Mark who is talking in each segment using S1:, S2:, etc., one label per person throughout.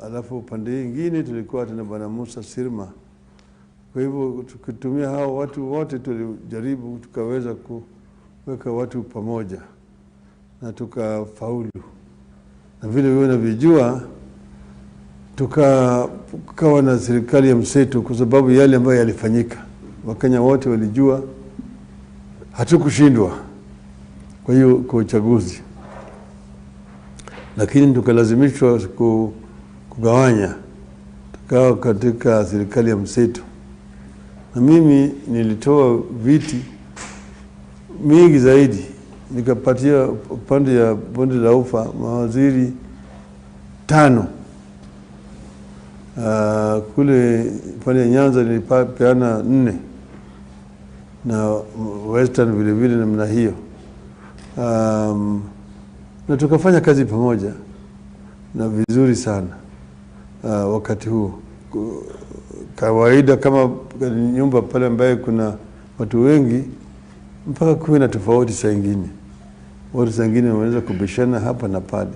S1: Alafu upande mwingine tulikuwa tuna Bwana Musa Sirma. Kwa hivyo tukitumia hao watu wote tulijaribu tukaweza kuweka watu pamoja na tukafaulu. Na vile wewe unavijua tukawa na serikali ya mseto kwa sababu yale ambayo yalifanyika. Wakenya wote walijua hatukushindwa kwa hiyo kwa uchaguzi. Lakini tukalazimishwa kugawanya, tukawa katika serikali ya mseto. Na mimi nilitoa viti mingi zaidi, nikapatia upande ya bonde la ufa mawaziri 5. Kule pale Nyanza nilipeana 4 na Western vile vile namna hiyo. Na tukafanya kazi pamoja na vizuri sana wakati huo. Kawaida kama nyumba pale ambaye kuna watu wengi mpaka kuwe na tofauti saa nyingine. Watu saa nyingine wanaweza kubishana hapa na pale.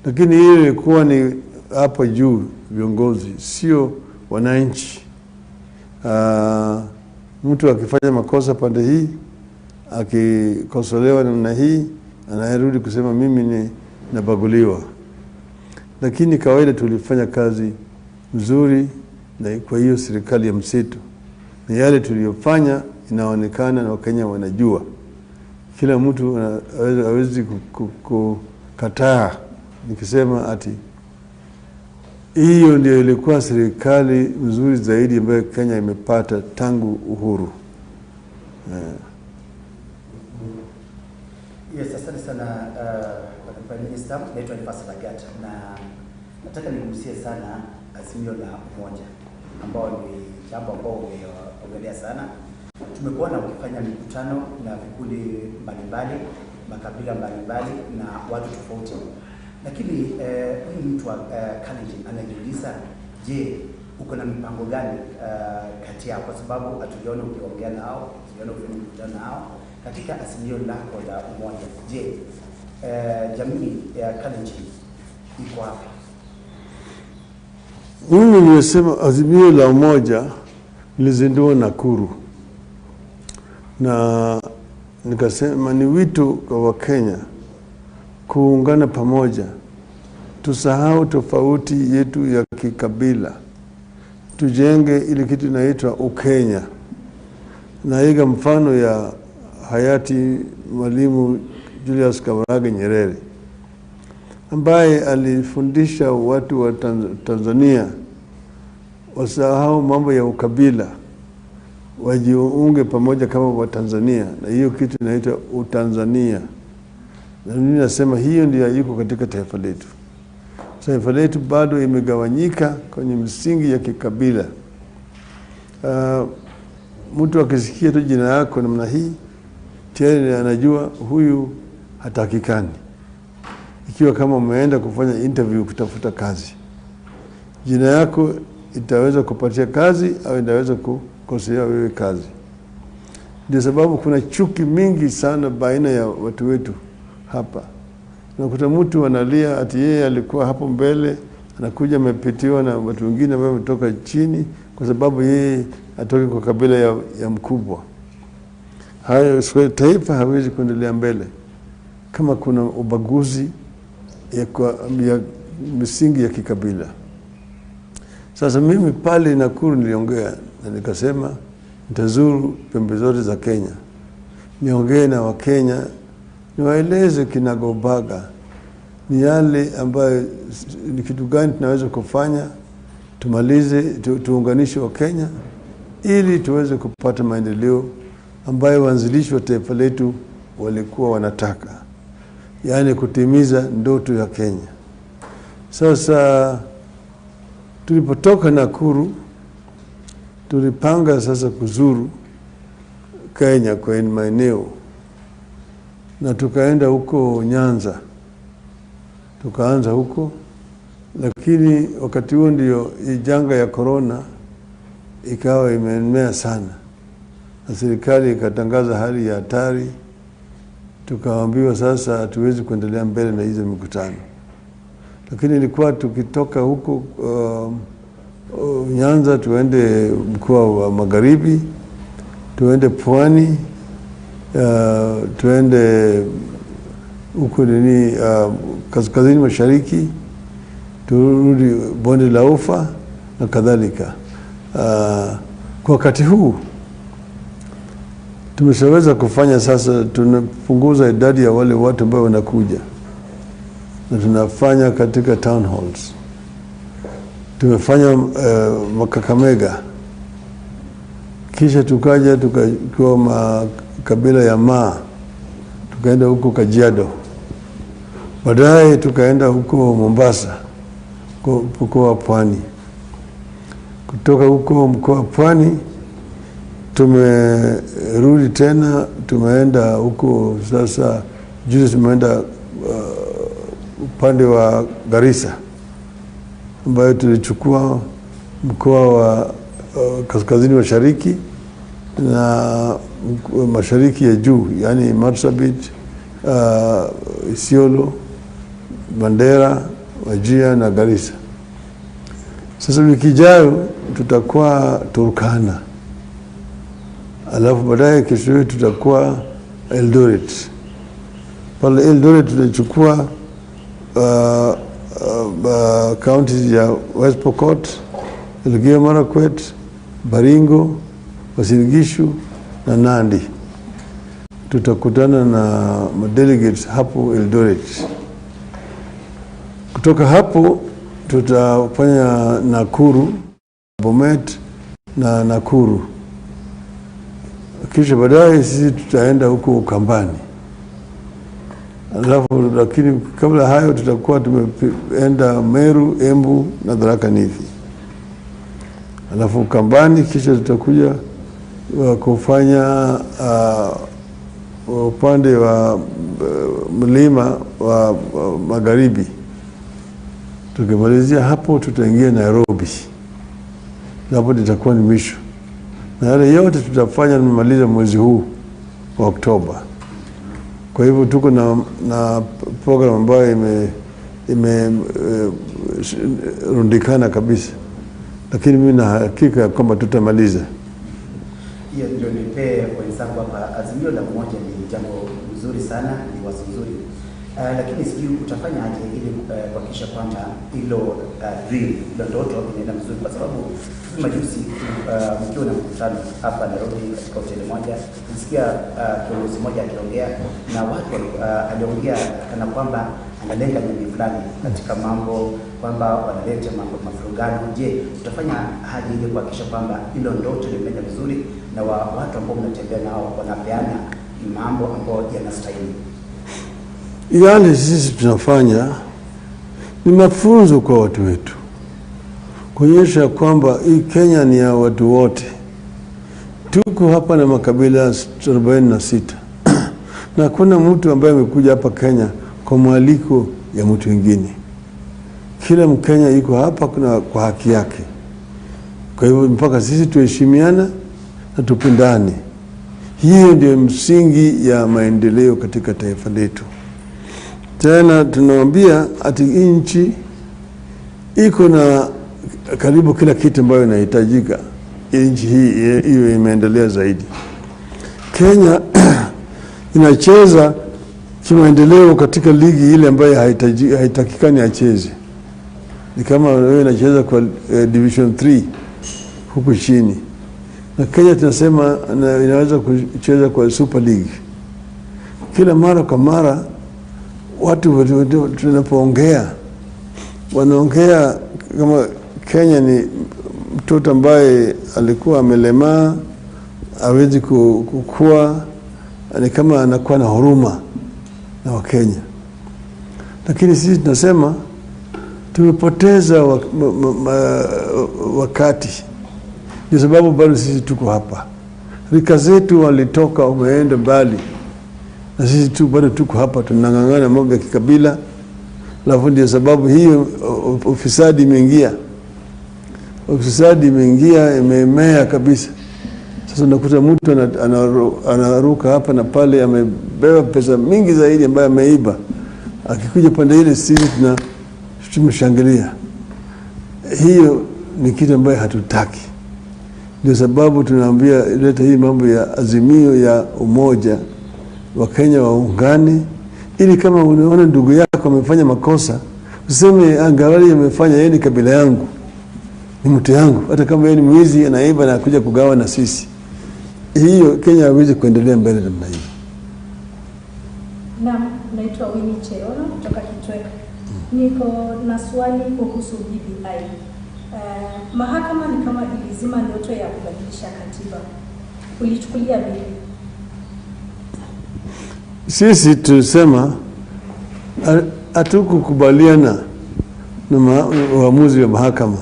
S1: Lakini hiyo ilikuwa ni hapa juu viongozi, sio wananchi. Mtu akifanya makosa pande hii, akikosolewa namna hii, anarudi kusema mimi ni nabaguliwa. Lakini kawaida tulifanya kazi nzuri na kwa hiyo serikali ya mseto. Na yale tuliyofanya inaonekana na Wakenya wanajua. Kila mtu hawezi kukataa nikisema ati hiyo ndio ilikuwa serikali nzuri zaidi ambayo Kenya imepata tangu uhuru.
S2: Yes, asante sana Prime Minister. Naitwa Nifasa Lagat na nataka nigusie sana azimio la umoja ambao ni jambo ambao umeongelea sana. Tumekuwa na ukifanya mikutano na vikundi mbalimbali, makabila mbalimbali na watu tofauti. Lakini huyu mtu wa Kalenjin anajiuliza, je, uko na mipango gani kati yao, kwa sababu hatujaona ukiongea nao, hatujaona ukifanya mikutano nao katika azimio lako la umoja. Je, jamii ya Kalenjin iko wapi?
S1: Mimi nimesema azimio la umoja nilizindua Nakuru. Na nikasema ni wito kwa Wakenya kuungana pamoja. Tusahau tofauti yetu ya kikabila. Tujenge ile kitu inaitwa Ukenya. Naiga mfano ya hayati Mwalimu Julius Kambarage Nyerere, ambaye alifundisha watu wa Tanzania wasahau mambo ya ukabila, wajiunge pamoja kama wa Tanzania, na hiyo kitu inaitwa Utanzania. Na mimi nasema hiyo ndio iko katika taifa letu. Taifa letu bado imegawanyika kwenye msingi ya kikabila. Mtu akisikia tu jina yako namna hii tayari anajua huyu hatakikani. Ikiwa kama umeenda kufanya interview kutafuta kazi, jina yako itaweza kupatia kazi au itaweza kukosea wewe kazi. Ndio sababu kuna chuki mingi sana baina ya watu wetu hapa. Unakuta mtu analia ati yeye alikuwa hapo mbele, anakuja amepitiwa na watu wengine ambao wametoka chini kwa sababu yeye atoke kwa kabila ya mkubwa. Hayo taifa hawezi kuendelea mbele kama kuna ubaguzi ya misingi ya kikabila. Sasa mimi pale Nakuru niliongea na nikasema nitazuru pembe zote za Kenya. Niongee na Wakenya, niwaeleze kinagobaga ni yale ambayo ni kitu gani tunaweza kufanya tumalize tuunganishe Wakenya ili tuweze kupata maendeleo ambayo waanzilishi wa taifa letu walikuwa wanataka, yaani kutimiza ndoto ya Kenya. Sasa tulipotoka Nakuru tulipanga sasa kuzuru Kenya kwa maeneo, na tukaenda huko Nyanza, tukaanza huko. Lakini wakati huo ndio janga ya corona ikawa imeenea sana, na serikali ikatangaza hali ya hatari. Tukaambiwa sasa hatuwezi kuendelea mbele na hizo mikutano. lakini ilikuwa tukitoka huko Nyanza tuende mkoa wa Magharibi, tuende Pwani, tuende huko kaskazini mashariki, turudi Bonde la Ufa na kadhalika. Kwa wakati huu tumeshaweza kufanya sasa, tunapunguza idadi ya wale watu ambao wanakuja, na tunafanya katika town halls. Tumefanya Kakamega, kisha tukaja tukachukua makabila ya Maa, tukaenda huko Kajiado, baadaye tukaenda huko Mombasa, mkoa wa Pwani. Kutoka huko mkoa wa Pwani tumerudi tena, tumeenda huko sasa, juzi tumeenda upande wa Garissa, ambayo tulichukua mkoa wa kaskazini mashariki na mashariki ya juu, yani Marsabit, Isiolo, Mandera, Wajir na Garissa. Sasa wiki ijayo tutakuwa Turkana, alafu baadaye kesho tutakuwa Eldoret. Pale Eldoret tutachukua counties ya West Pokot, Elgeyo Marakwet, Baringo, Uasin Gishu na Nandi. Tutakutana na delegates hapo Eldoret. Kutoka hapo tutafanya Nakuru, Bomet na Nakuru. Kisha baadaye sisi tutaenda huko Ukambani. Alafu lakini kabla hayo tutakuwa tumeenda Meru, Embu na Tharaka Nithi. Alafu Ukambani kisha tutakuja kufanya upande wa mlima wa Magharibi. Tukimalizia hapo tutaingia Nairobi. Hapo itakuwa ni mwisho. Na yale yote tutafanya nimaliza mwezi huu wa Oktoba. Kwa hivyo tuko na program ambayo rundikana kabisa. Lakini mimi na hakika kwamba tutamaliza.
S2: Hiyo ndio nipe wenzangu hapa. Azimio la umoja ni jambo nzuri sana, ni wazo nzuri. Lakini sijui utafanya aje ili kuhakikisha kwamba hilo dream, hilo ndoto inaenda vizuri, kwa sababu majuzi mkiwa na mkutano hapa Nairobi katika hoteli moja, nisikia kiongozi mmoja akiongea na watu aliongea kana kwamba analenga jamii fulani katika mambo, kwamba wanaleta mafurugano. Je, utafanya aje ili kuhakikisha kwamba hilo ndoto linaenda vizuri na watu ambao mnatembea nao wanapeana mambo ambayo yanastahili?
S1: Yale sisi tunafanya ni mafunzo kwa watu wetu, kuonyesha kwamba hii Kenya ni ya watu wote. Tuko hapa na makabila 46 na kuna mtu ambaye amekuja hapa Kenya kwa mwaliko ya mtu mwingine. Kila Mkenya yuko hapa kwa haki yake. Kwa hivyo mpaka sisi tuheshimiana na tupendane. Hiyo ndio msingi ya maendeleo katika taifa letu. Tena tunawaambia ati nchi iko na karibu kila kitu ambayo inahitajika nchi hii iwe imeendelea zaidi. Kenya inacheza kimaendeleo katika ligi ile ambayo haitakikani acheze. Ni kama wewe unacheza kwa Division 3 huku chini. Na Kenya tunasema inaweza kucheza kwa Super League. Kila mara kwa mara watu tunapoongea wanaongea kama Kenya ni mtoto ambaye alikuwa amelemaa, hawezi kukua, ni kama anakuwa na huruma na Wakenya. Lakini sisi tunasema tumepoteza wakati. Kwa sababu bado sisi tuko hapa. Rika zetu walitoka wameenda mbali. Na sisi bado tuko hapa tunang'ang'ana mambo ya kikabila. Alafu ndio sababu hiyo ufisadi imeingia. Ufisadi imeingia, imemea kabisa. Sasa unakuta mtu anaruka hapa na pale, amebeba pesa mingi zaidi ambayo ameiba. Akikuja pande ile sisi tumeshangilia. Hiyo ni kitu ambayo hatutaki. Ndio sababu tunaambia leta hii mambo ya azimio ya umoja wa Kenya waungane, ili kama unaona ndugu yako amefanya makosa useme angalau amefanya yeye ni kabila yangu, ni mtu yangu, hata kama yeye ni mwizi anaiba na kuja kugawa na sisi. Hiyo Kenya haiwezi kuendelea mbele namna hiyo.
S3: Naam, naitwa Winnie Cherono kutoka Kitweka. Niko na swali kuhusu BBI. Mahakama ni kama ilizima ndoto ya kubadilisha katiba. Ulichukulia vipi?
S1: Sisi tulisema hatukukubaliana na uamuzi wa mahakama,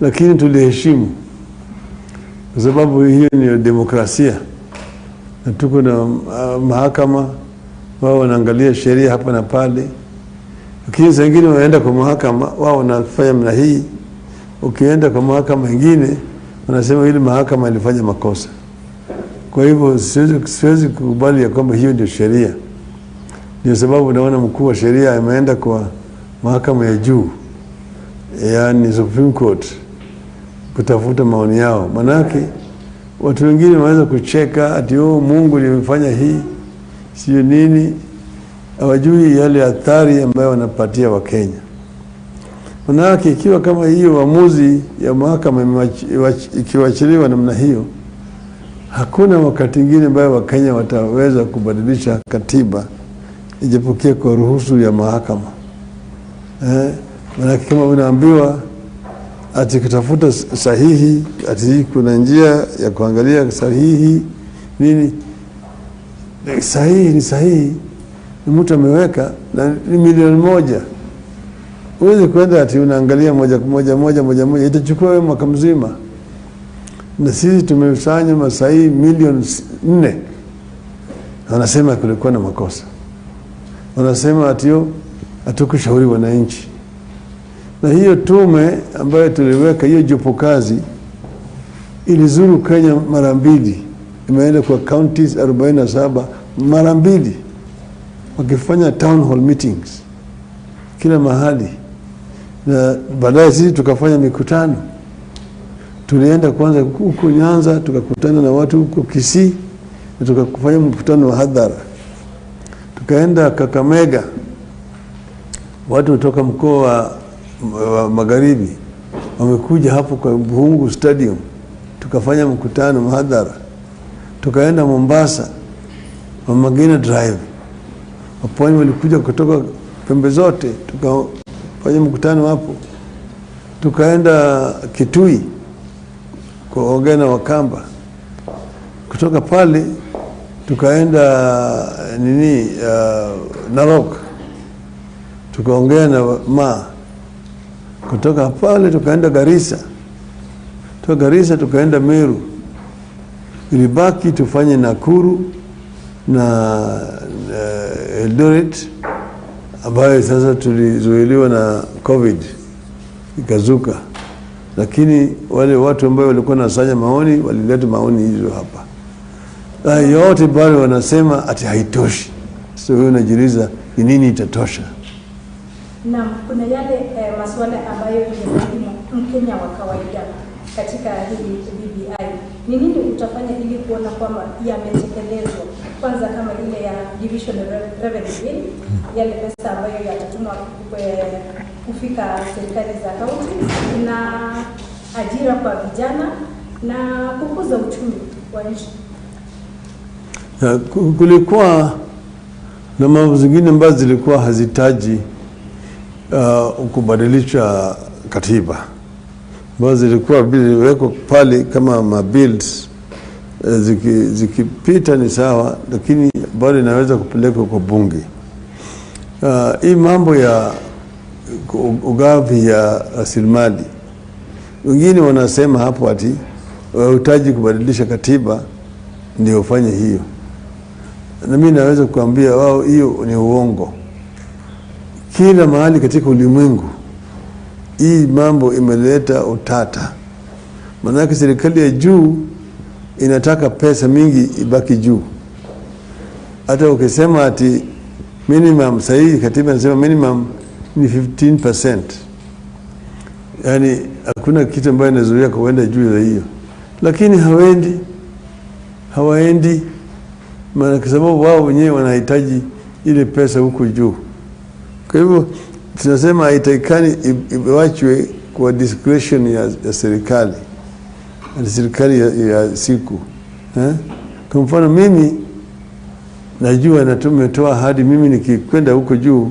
S1: lakini tuliheshimu kwa sababu hiyo ni demokrasia, na tuko na mahakama wao wanaangalia sheria hapa na pale. Lakini saa ingine waenda kwa mahakama wao wanafanya mna hii, ukienda kwa mahakama nyingine wanasema ile mahakama ilifanya makosa. Kwa hivyo siwezi kukubali ya kwamba hiyo ndio sheria. Ndio sababu naona mkuu wa sheria ameenda kwa mahakama ya juu, yani Supreme Court, kutafuta maoni yao. Manake watu wengine wanaweza kucheka ati Mungu nimefanya hii sio nini, hawajui yale athari ambayo wanapatia wa Kenya. Manake ikiwa kama hiyo uamuzi ya mahakama ikiwachiliwa namna hiyo, hakuna wakati mwingine ambayo Wakenya wataweza kubadilisha katiba ijapokuwa kwa ruhusu ya mahakama. Manake kama unaambiwa ati kutafuta sahihi, ati kuna njia ya kuangalia sahihi nini, sahihi ni sahihi, ni mtu ameweka na ni milioni moja. Uweze kwenda ati unaangalia moja moja, itachukua mwaka mzima. Na sisi tumesanya masahihi milioni 4. Wanasema kulikuwa na makosa. Wanasema atio hatukushauri wananchi. Na hiyo tume ambayo tuliweka, hiyo jopo kazi, ilizuru Kenya mara 2. Imeenda kwa counties 47 mara 2, wakifanya town hall meetings kila mahali. Na baadaye sisi tukafanya mikutano. Tulienda kwanza huko Nyanza, tukakutana na watu huko Kisii, na tukafanya mkutano wa hadhara. Tukaenda Kakamega, watu kutoka mkoa wa Magharibi wamekuja hapo kwa Buhungu Stadium, tukafanya mkutano mhadhara. Tukaenda Mombasa, Mama Ngina Drive, wapwani walikuja kutoka pembe zote, tukafanya mkutano hapo. Tukaenda Kitui kuongea na Wakamba. Kutoka pale tukaenda Narok, tukaongea na Ma. Kutoka pale tukaenda Garissa. Kutoka Garissa tukaenda Meru. Ilibaki tufanye Nakuru na Eldoret, ambayo sasa tulizuiliwa na COVID ikazuka. Lakini wale watu ambao walikuwa nasanya maoni walileta maoni hizo hapa. Yote bado wanasema ati haitoshi. Sasa wewe unajiuliza ni nini itatosha?
S3: Naam, kuna yale masuala ambayo yanahitaji Mkenya wa kawaida katika hili BBI. Ni nini utafanya ili kuona kwamba yametekelezwa? Kwanza kama ile ya division revenue bill, yale pesa ambayo yatatumwa kufika serikali za kaunti, na ajira kwa vijana na kukuza uchumi wa nchi.
S1: Kulikuwa na mambo zingine ambazo zilikuwa hazitaji kubadilisha katiba, ambazo zilikuwa biliweko pale kama mabills zikipita ni sawa, lakini bado inaweza kupelekwa kwa bunge. Hii mambo ya ugavi ya rasilimali, wengine wanasema hapo ati wahitaji kubadilisha katiba ndio ufanye hiyo. Na mimi naweza kuambia wao hiyo ni uongo. Kila mahali katika ulimwengu hii mambo imeleta utata. Maana serikali ya juu inataka pesa mingi ibaki juu. Hata ukisema ati minimum, sahihi katiba inasema minimum ni 15%. Yani hakuna kitu ambayo inazuia kuenda juu ya hiyo, lakini hawaendi maana kwa sababu wao wenyewe wanahitaji ile pesa huko juu. Kwa hivyo tunasema haitakani iwachwe kwa discretion ya serikali, na serikali ya siku. Kwa mfano mimi najua na tumetoa ahadi, mimi nikikwenda huko juu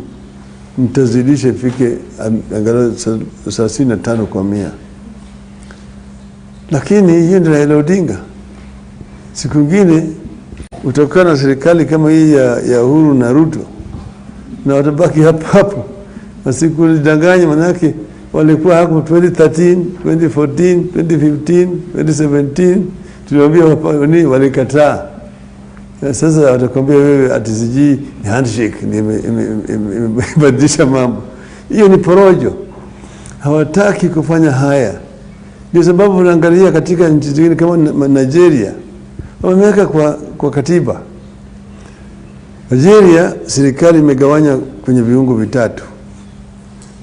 S1: nitazidisha ifike angalau 35%. Lakini hiyo ndio Raila Odinga. Siku nyingine utokana na serikali kama hii ya Uhuru na Ruto, na watabaki hapo. Wasikudanganye, manake walikuwa hapo 2013, 2014, 2015, 2017 tuliwaambia walikataa. Sasa watakwambia wewe ati siji handshake imebadilisha mambo. Hiyo ni porojo. Hawataki kufanya haya. Ndio sababu unaangalia katika nchi zingine kama Nigeria, wameweka kwa katiba. Nigeria serikali imegawanya kwenye viungo vitatu.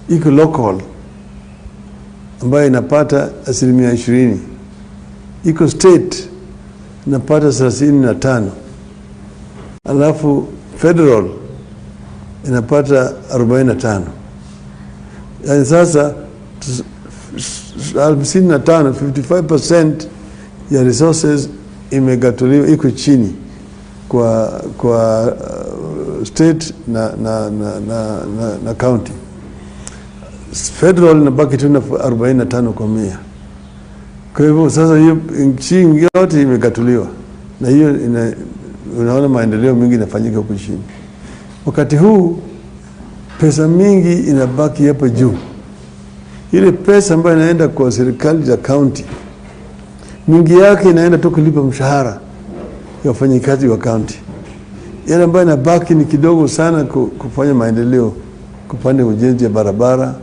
S1: Iko local ambayo inapata 20%. Iko state inapata 35%. Alafu federal inapata 45%. Yani sasa 55% ya resources imegatuliwa, iko chini kwa state na county. Federal inabaki tu na 45%. Kwa hivyo sasa hiyo nchi yote imegatuliwa, na hiyo unaona maendeleo mingi inafanyika huko chini. Wakati huu pesa mingi inabaki hapa juu. Ile pesa ambayo inaenda kwa serikali za county, mingi yake inaenda tu kulipa mshahara ya wafanyikazi wa county. Ile ambayo inabaki ni kidogo sana kufanya maendeleo, kupanda ujenzi ya barabara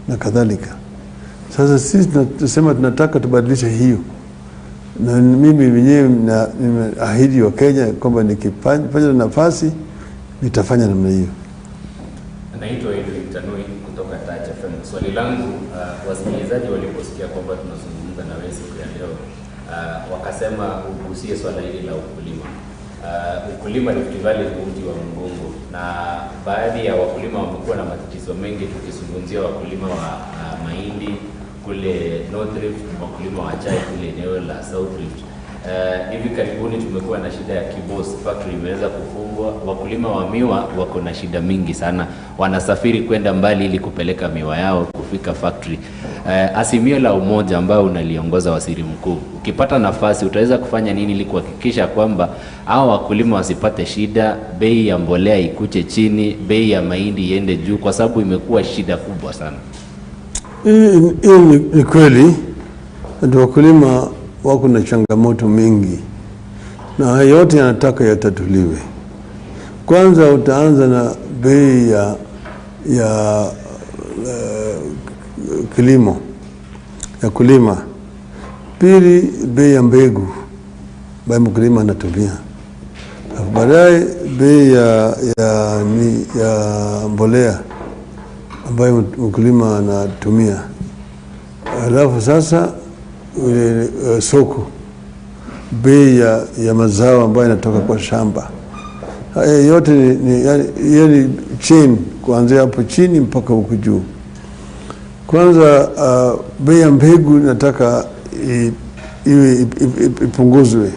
S1: na kadhalika. Sasa sisi tunasema tunataka tubadilishe hiyo. Na mimi mwenyewe nimeahidi wa Kenya kwamba nikipata nafasi nitafanya namna hiyo.
S4: Naitwa Edwin Tanui kutoka Touch FM. Swali langu, wasikilizaji waliposikia kwamba tunazungumza na wewe siku ya leo, wakasema ugusie swala hili la ukulima. Ukulima ni Rift Valley mji wa Mgongo, na baadhi ya wakulima wamekuwa na matatizo mengi, tukizungumzia wakulima wa mahindi kule North Rift, wakulima wa chai kule eneo la South Rift. Hivi karibuni tumekuwa na shida ya Kibos, factory imeweza kufungwa. Wakulima wa miwa wako na shida mingi sana, wanasafiri kwenda mbali ili kupeleka miwa yao kufika factory. Azimio la umoja ambao unaliongoza waziri mkuu, ukipata nafasi utaweza kufanya nini ili kuhakikisha kwamba hao wakulima wasipate shida, bei ya mbolea ikuje chini, bei ya mahindi iende juu, kwa sababu imekuwa shida kubwa sana?
S1: Ni kweli ndio wakulima wako na changamoto mingi, na yote yanataka yatatuliwe. Kwanza utaanza na bei ya kilimo ya kulima. Pili, bei ya mbegu ambayo mkulima anatumia. Baadaye bei ya mbolea ambayo mkulima anatumia. Alafu sasa soko, bei ya mazao ambayo yanatoka kwa shamba. Haya yote ni chain, kuanzia hapo chini mpaka huko juu. Kwanza bei ya mbegu nataka ipunguzwe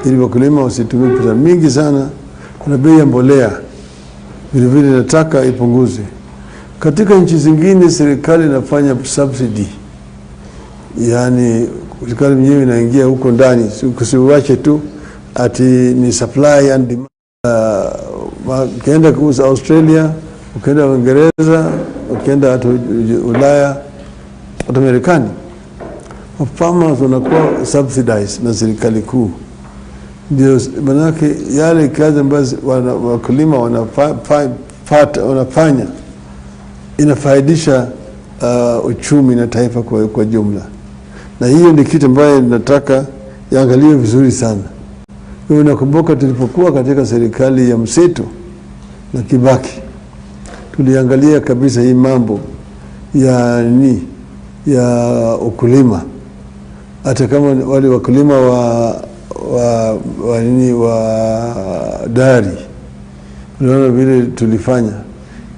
S1: ili wakulima wasitumie pesa mingi sana. Kuna bei ya mbolea vile vile nataka ipunguzwe. Katika nchi zingine serikali inafanya subsidy, yani serikali mwenyewe inaingia huko ndani, usiwache tu ati ni supply and demand. Ukienda kuuza Australia, ukienda Uingereza, ukienda hata Ulaya, hata Marekani, farmers wanakuwa subsidized na serikali kuu. Ndio manake yale kazi ambazo wakulima wanafanya inafaidisha uchumi na taifa kwa jumla. Na hiyo ni kitu ambayo nataka yaangaliwe vizuri sana. Nakumbuka tulipokuwa katika serikali ya mseto na Kibaki, tuliangalia kabisa hii mambo ya ukulima. Hata kama wale wakulima wa dari, unaona vile tulifanya.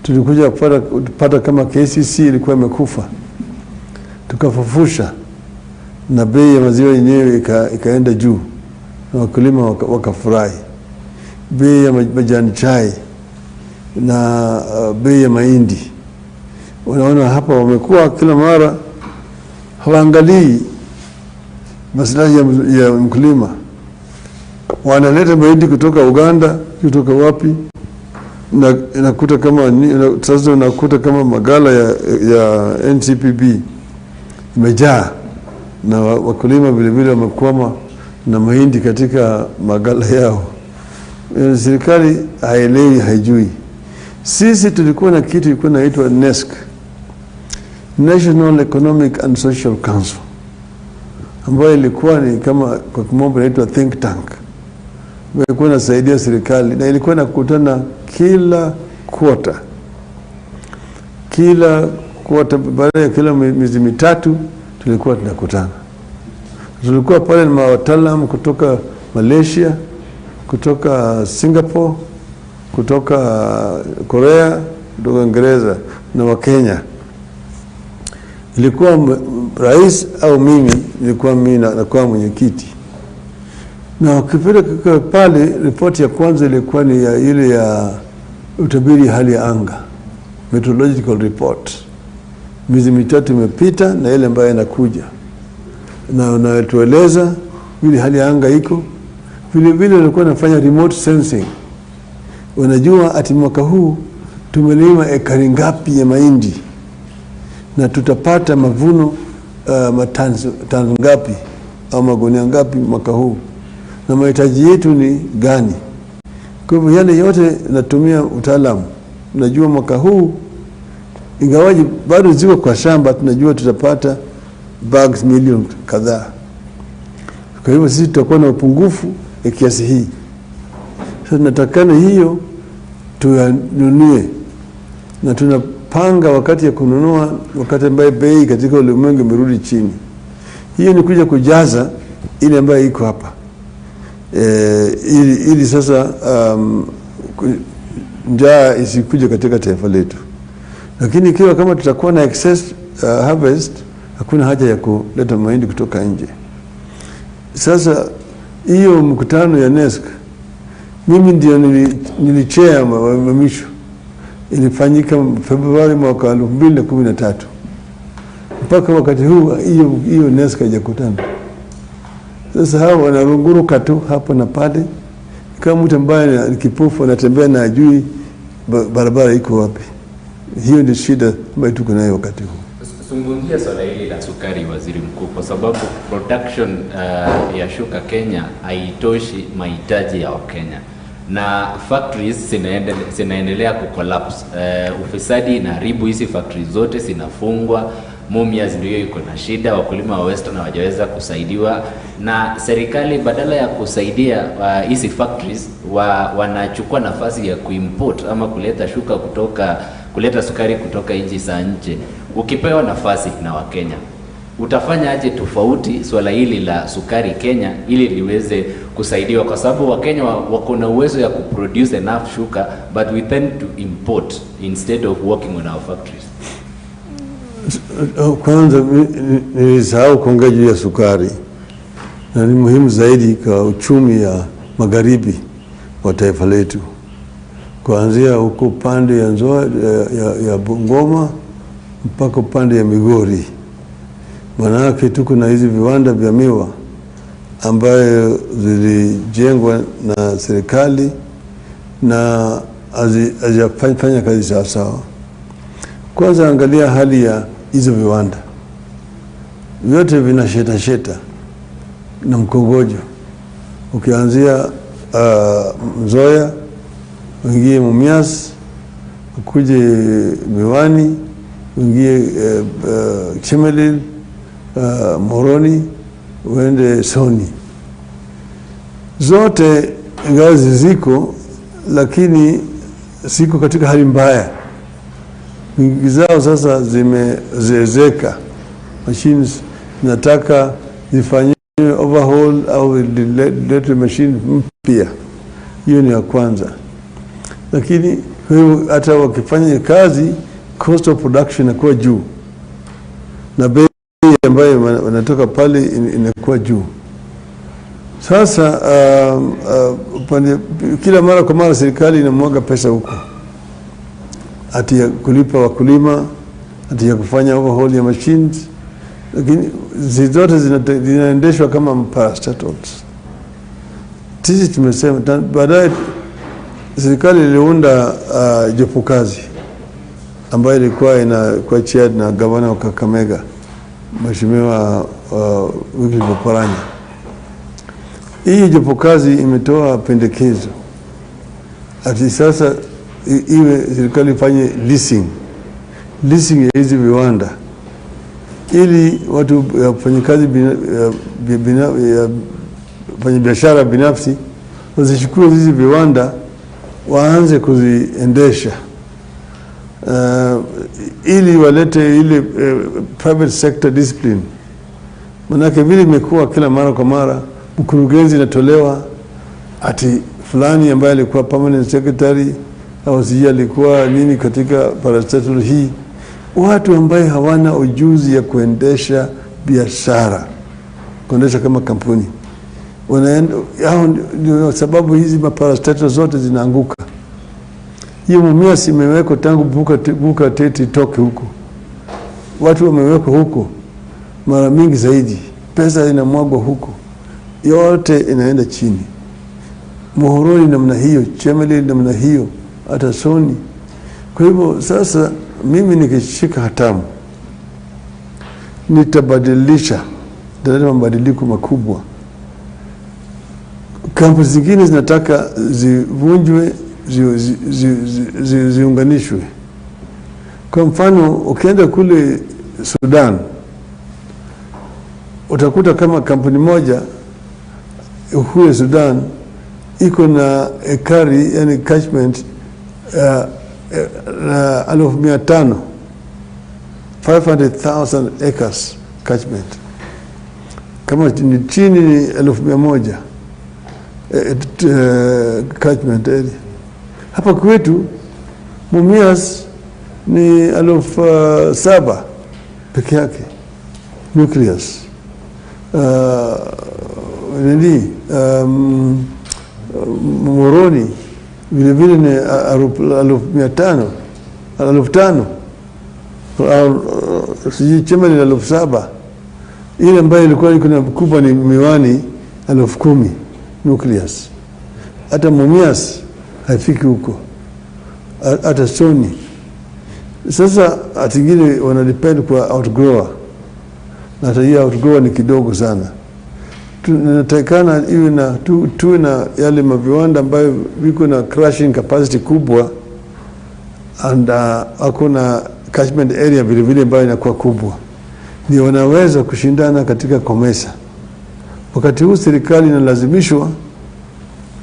S1: Tulikuja kupata kama KCC ilikuwa imekufa, tukafufusha na bei ya maziwa yenyewe ikaenda juu na wakulima wakafurahi. Bei ya majani chai na bei ya mahindi, unaona hapa wamekuwa kila mara hawaangalii maslahi ya mkulima. Wanaleta mahindi kutoka Uganda, kutoka wapi, na inakuta kama sasa unakuta kama magala ya NCPB imejaa, na wakulima vile vile wamekwama na mahindi katika magala yao. Serikali haelewi, haijui. Sisi tulikuwa na kitu ilikuwa inaitwa NESC, National Economic and Social Council, ambayo ilikuwa ni kama kwa kimombo inaitwa think tank. Ilikuwa inasaidia serikali na ilikuwa inakutana kila quarter. Baada ya kila miezi mitatu tulikuwa tunakutana. Tulikuwa pale na wataalamu kutoka Malaysia, kutoka Singapore, kutoka Korea, kutoka Uingereza na wa Kenya. Ilikuwa rais au mimi, nilikuwa mimi nakuwa mwenyekiti. Na ukipeleka pale, ripoti ya kwanza ilikuwa ni ile ya utabiri hali ya anga, meteorological report. Miezi mitatu imepita na ile ambayo inakuja, na unatueleza vile hali ya anga iko. Vile vile walikuwa nafanya remote sensing. Unajua ati mwaka huu tumelima ekari ngapi ya mahindi na tutapata mavuno tani ngapi au magunia ngapi mwaka huu, na mahitaji yetu ni gani. Kwa hivyo yale yote natumia utaalamu. Unajua mwaka huu ingawaji bado ziko kwa shamba, tunajua tutapata bags milioni kadhaa. Kwa hivyo sisi tutakuwa na upungufu ya kiasi hii. Sasa natakana hiyo tuyanunue, na tunapanga wakati ya kununua, wakati ambaye bei katika ulimwengu imerudi chini. Hiyo ni kuja kujaza ile ambayo iko hapa. Ili sasa njaa isikuje katika taifa letu. Lakini ikiwa kama tutakuwa na excess harvest, hakuna haja ya kuleta mahindi kutoka nje. Sasa hiyo mkutano ya NESC, mimi ndio nilichea mamisho. Ilifanyika Februari mwaka 2013. Mpaka wakati huu hiyo NESC haijakutana. Sasa hao wanarunguruka tu hapo na pale, kama mtu ambaye ni kipofu anatembea na ajui barabara iko wapi. Hiyo ni shida ambayo tuko nayo wakati huu.
S4: Zungumzia swala hili la sukari, Waziri Mkuu, kwa sababu production ya shuka Kenya haitoshi mahitaji ya Wakenya, na factories zinaendelea kucollapse. Ufisadi inaharibu hizi factories zote, zinafungwa. Mumias ndio iko na shida, wakulima wa Western hawajaweza kusaidiwa, na serikali badala ya kusaidia hizi factories wanachukua nafasi ya kuimport ama kuleta sukari kutoka nchi za nje. Ukipewa nafasi na Wakenya, utafanya aje tofauti swala hili la sukari Kenya ili liweze kusaidiwa? Kwa sababu Wakenya wako na uwezo ya kuproduce enough sugar, but we tend to import instead of working on our factories.
S1: Kwanza nilisahau kuongea juu ya sukari, na ni muhimu zaidi kwa uchumi ya magharibi wa taifa letu, kuanzia huko upande ya ya Bungoma mpaka upande ya Migori. Manake tuko na hizi viwanda vya miwa ambayo zilijengwa na serikali na hazifanya kazi sawa. Kwanza angalia hali ya hizo viwanda. Vyote vina sheta na mkongojo. Ukianzia Nzoia, uingie Mumias, ukuje Miwani, uingie Chemelil, Moroni, uende Soni. Zote ngazi ziko, lakini siko katika hali mbaya Mingi zao sasa zimezeezeka, machines zinataka zifanyiwe overhaul au lete machine mpya. Hiyo ni ya kwanza. Lakini hata wakifanya kazi, cost of production inakuwa juu na bei ambayo wanatoka pale inakuwa juu. Sasa kila mara kwa mara serikali inamwaga pesa huko, ati ya kulipa wakulima, ati ya kufanya overhaul ya machines, lakini zote zinaendeshwa kama parastatals. Sisi tumesema baadaye serikali iliunda jopo kazi ambayo ilikuwa kwa chaired na gavana wa Kakamega, Mheshimiwa Wycliffe Oparanya. Hii jopo kazi imetoa pendekezo ati sasa iwe serikali ifanye leasing ya hizi viwanda, ili watu wafanyakazi wafanya biashara binafsi wasichukue hizi viwanda waanze kuziendesha, ili walete ile private sector discipline. Manake vile imekuwa kila mara kwa mara mkurugenzi inatolewa ati fulani ambaye alikuwa permanent secretary au sijui alikuwa nini katika parastatal hii, watu ambaye hawana ujuzi ya kuendesha biashara, kuendesha kama kampuni. Ndio sababu hizi maparastatal zote zinaanguka. Hiyo Mumias imewekwa tangu buka teti toke huko. Watu wamewekwa huko mara mingi zaidi. Pesa inamwagwa huko. Yote inaenda chini. Muhoroni namna hiyo, Chemelil namna hiyo, hata Soni. Kwa hivyo sasa mimi nikishika hatamu, nitabadilisha, nitaleta mabadiliko makubwa. Kampuni zingine zinataka zivunjwe, ziunganishwe. Kwa mfano ukienda kule Sudan, utakuta kama kampuni moja kule Sudan iko na ekari, yani catchment 500,000 acres catchment. Kama ni chini ni 100,000 catchment area. Hapa kwetu Mumias ni 7,000 peke yake nucleus. Moroni vile vile ni 500,000 sijui Chemelil ni 7,000. Ile ambayo ilikuwa iko na kubwa ni Miwani 10,000 nucleus. Hata Mumias haifiki huko, hata Soni. Sasa atingine wanadepend kwa outgrower, na hata hiyo outgrower ni kidogo sana. Tunatakana iwe na tuwe na yale maviwanda ambayo viko na crushing capacity kubwa, and hakuna catchment area vile vile ambayo inakuwa kubwa, ndio wanaweza kushindana katika COMESA. Wakati huu serikali inalazimishwa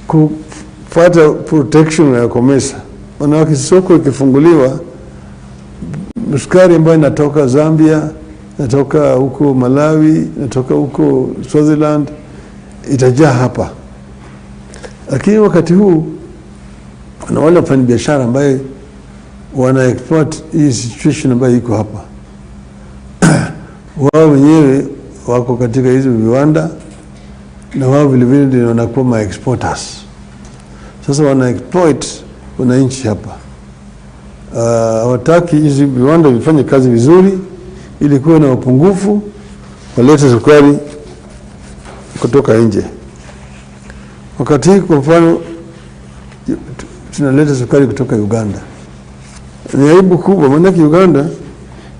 S1: kufuata protection ya COMESA. Wanawake soko ikifunguliwa, sukari ambayo inatoka Zambia, inatoka huko Malawi, inatoka huko Swaziland, itajaa hapa. Lakini wakati huu kuna wale wafanyabiashara ambaye wana export hii situation ambayo iko hapa. Wao wenyewe wako katika hizo viwanda, na wao vile vile ndio wanakuwa ma exporters. Sasa wana exploit wananchi hapa. Hawataki hizi viwanda vifanye kazi vizuri, ili kuwe na upungufu, walete sukari kutoka nje. Wakati hii kwa mfano tunaleta sukari kutoka Uganda. Ni aibu kubwa, maana Uganda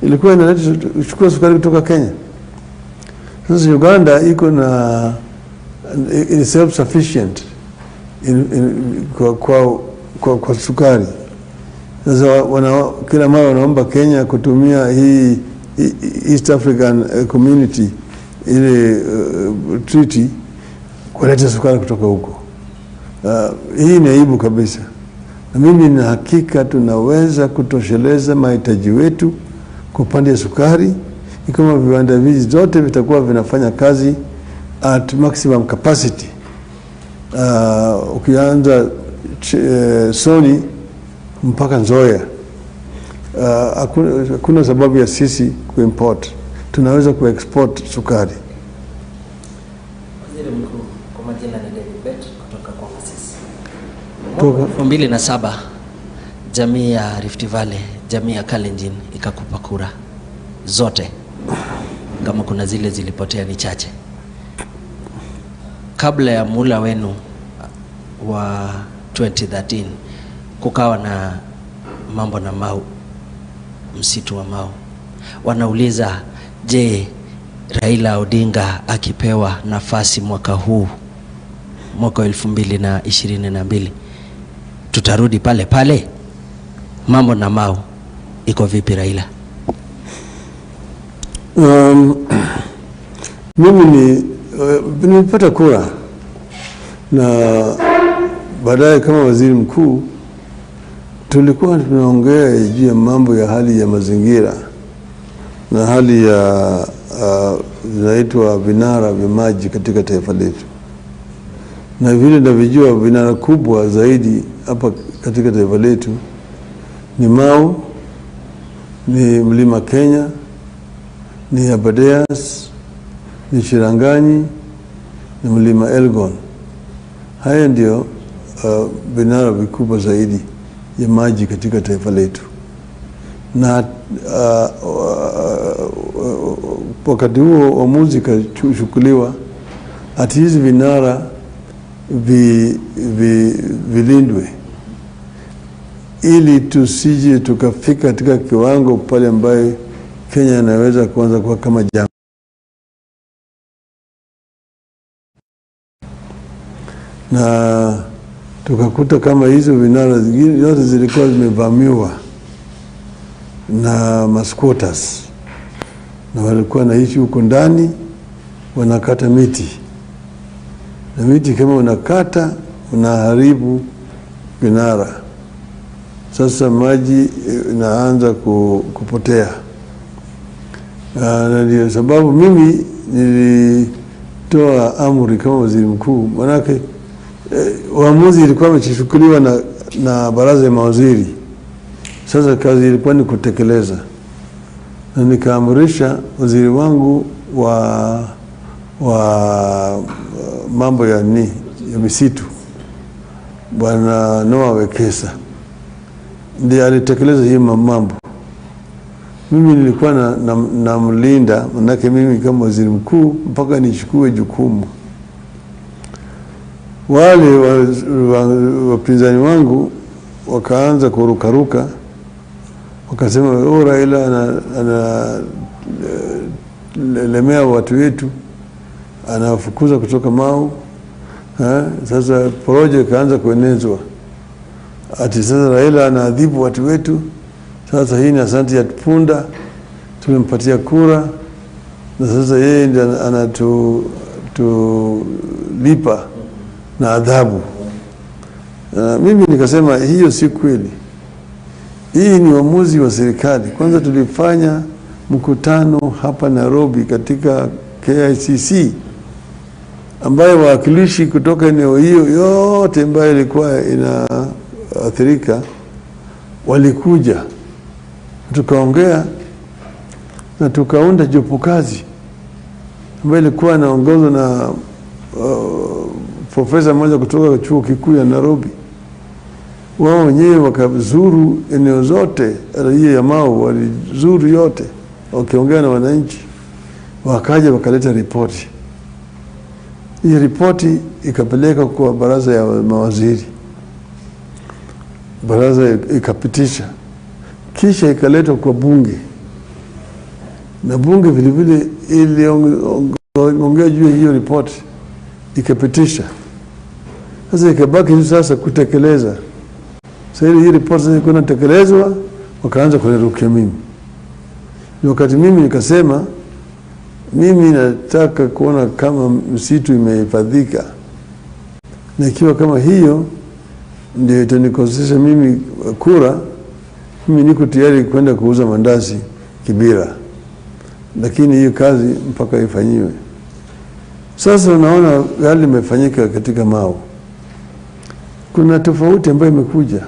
S1: ilikuwa inaleta kuchukua sukari kutoka Kenya. Sasa Uganda iko na self sufficient kwa sukari. Sasa kila mara wanaomba Kenya kutumia hii East African Community ile treaty kuleta sukari kutoka huko. Hii ni aibu kabisa. na mimi na hakika tunaweza kutosheleza mahitaji wetu kwa upande wa sukari, kama viwanda hivi zote vitakuwa vinafanya kazi at maximum capacity. Ukianza Sony mpaka Nzoia, hakuna sababu ya sisi kuimport, tunaweza kuexport sukari.
S5: Waziri Mkuu, kwa majina ni David Bet kutoka kwa Masisi. Mwaka 2007 jamii ya Rift Valley, jamii ya Kalenjin ikakupa kura zote, kama kuna zile zilipotea ni chache. Kabla ya mula wenu wa 2013 kukawa na mambo na Mau, msitu wa Mau. Wanauliza, je, Raila Odinga akipewa nafasi mwaka huu, mwaka 2022, tutarudi pale pale? Mambo na Mau iko vipi Raila?
S1: Mimi nilipata kura, na baadaye kama waziri mkuu tulikuwa tunaongea juu ya mambo ya hali ya mazingira na hali ya zinaitwa vinara vya maji katika taifa letu, na vile ninavyojua vinara kubwa zaidi hapa katika taifa letu ni Mau, ni Mlima Kenya, ni Aberdares, ni Chiranganyi, ni Mlima Elgon. Haya ndio vinara vikubwa zaidi ya maji katika taifa letu. Na wakati huo uamuzi kachukuliwa ati hizi vinara vilindwe, ili tusije tukafika katika kiwango pale ambaye Kenya inaweza kuanza kuwa kama jangwa. Na tukakuta kama hizo vinara zote zilikuwa zimevamiwa na squatters, na walikuwa naishi huko ndani wanakata miti, na miti kama unakata unaharibu vinara. Sasa maji inaanza kupotea, na ndio sababu mimi nilitoa amri kama waziri mkuu. Manake uamuzi ilikuwa umechukuliwa na baraza ya mawaziri. Sasa kazi ilikuwa ni kutekeleza, na nikaamrisha waziri wangu wa mambo ya misitu, Bwana Noah Wekesa, ndiye alitekeleza hii mambo. Mimi nilikuwa na mlinda, manake mimi kama waziri mkuu mpaka nichukue jukumu. Wale wapinzani wangu wakaanza kurukaruka, wakasema Raila analemea watu wetu, anafukuza kutoka Mau. Sasa porojo ikaanza kuenezwa ati sasa Raila anaadhibu watu wetu. Sasa hii ni asante ya punda, tumempatia kura, na sasa yeye ndiye anatulipa na adhabu. Mimi nikasema hiyo si kweli. Hii ni uamuzi wa serikali. Kwanza tulifanya mkutano hapa Nairobi katika KICC, ambayo wawakilishi kutoka eneo hiyo yote ambayo ilikuwa inaathirika walikuja, tukaongea na tukaunda jopo kazi ambayo ilikuwa inaongozwa na profesa mmoja kutoka chuo kikuu ya Nairobi. Wao wenyewe wakazuru eneo zote, raia ya Mau walizuru yote, wakiongea na wananchi, wakaja wakaleta ripoti. Hii ripoti ikapeleka kwa baraza ya mawaziri, baraza ikapitisha, kisha ikaletwa kwa bunge, na bunge vile vile iliongea juu hiyo ripoti, ikapitisha. Sasa ikabaki sasa kutekeleza. Sasa hii ripoti sasa iko inatekelezwa, wakaanza kunirukia mimi. Ni wakati mimi nikasema mimi nataka kuona kama msitu imehifadhika, na ikiwa kama hiyo ndio itanikosesha mimi kura, mimi niko tayari kwenda kuuza mandazi Kibera, lakini hiyo kazi mpaka ifanyiwe. Sasa unaona yale imefanyika katika Mau, kuna tofauti ambayo imekuja.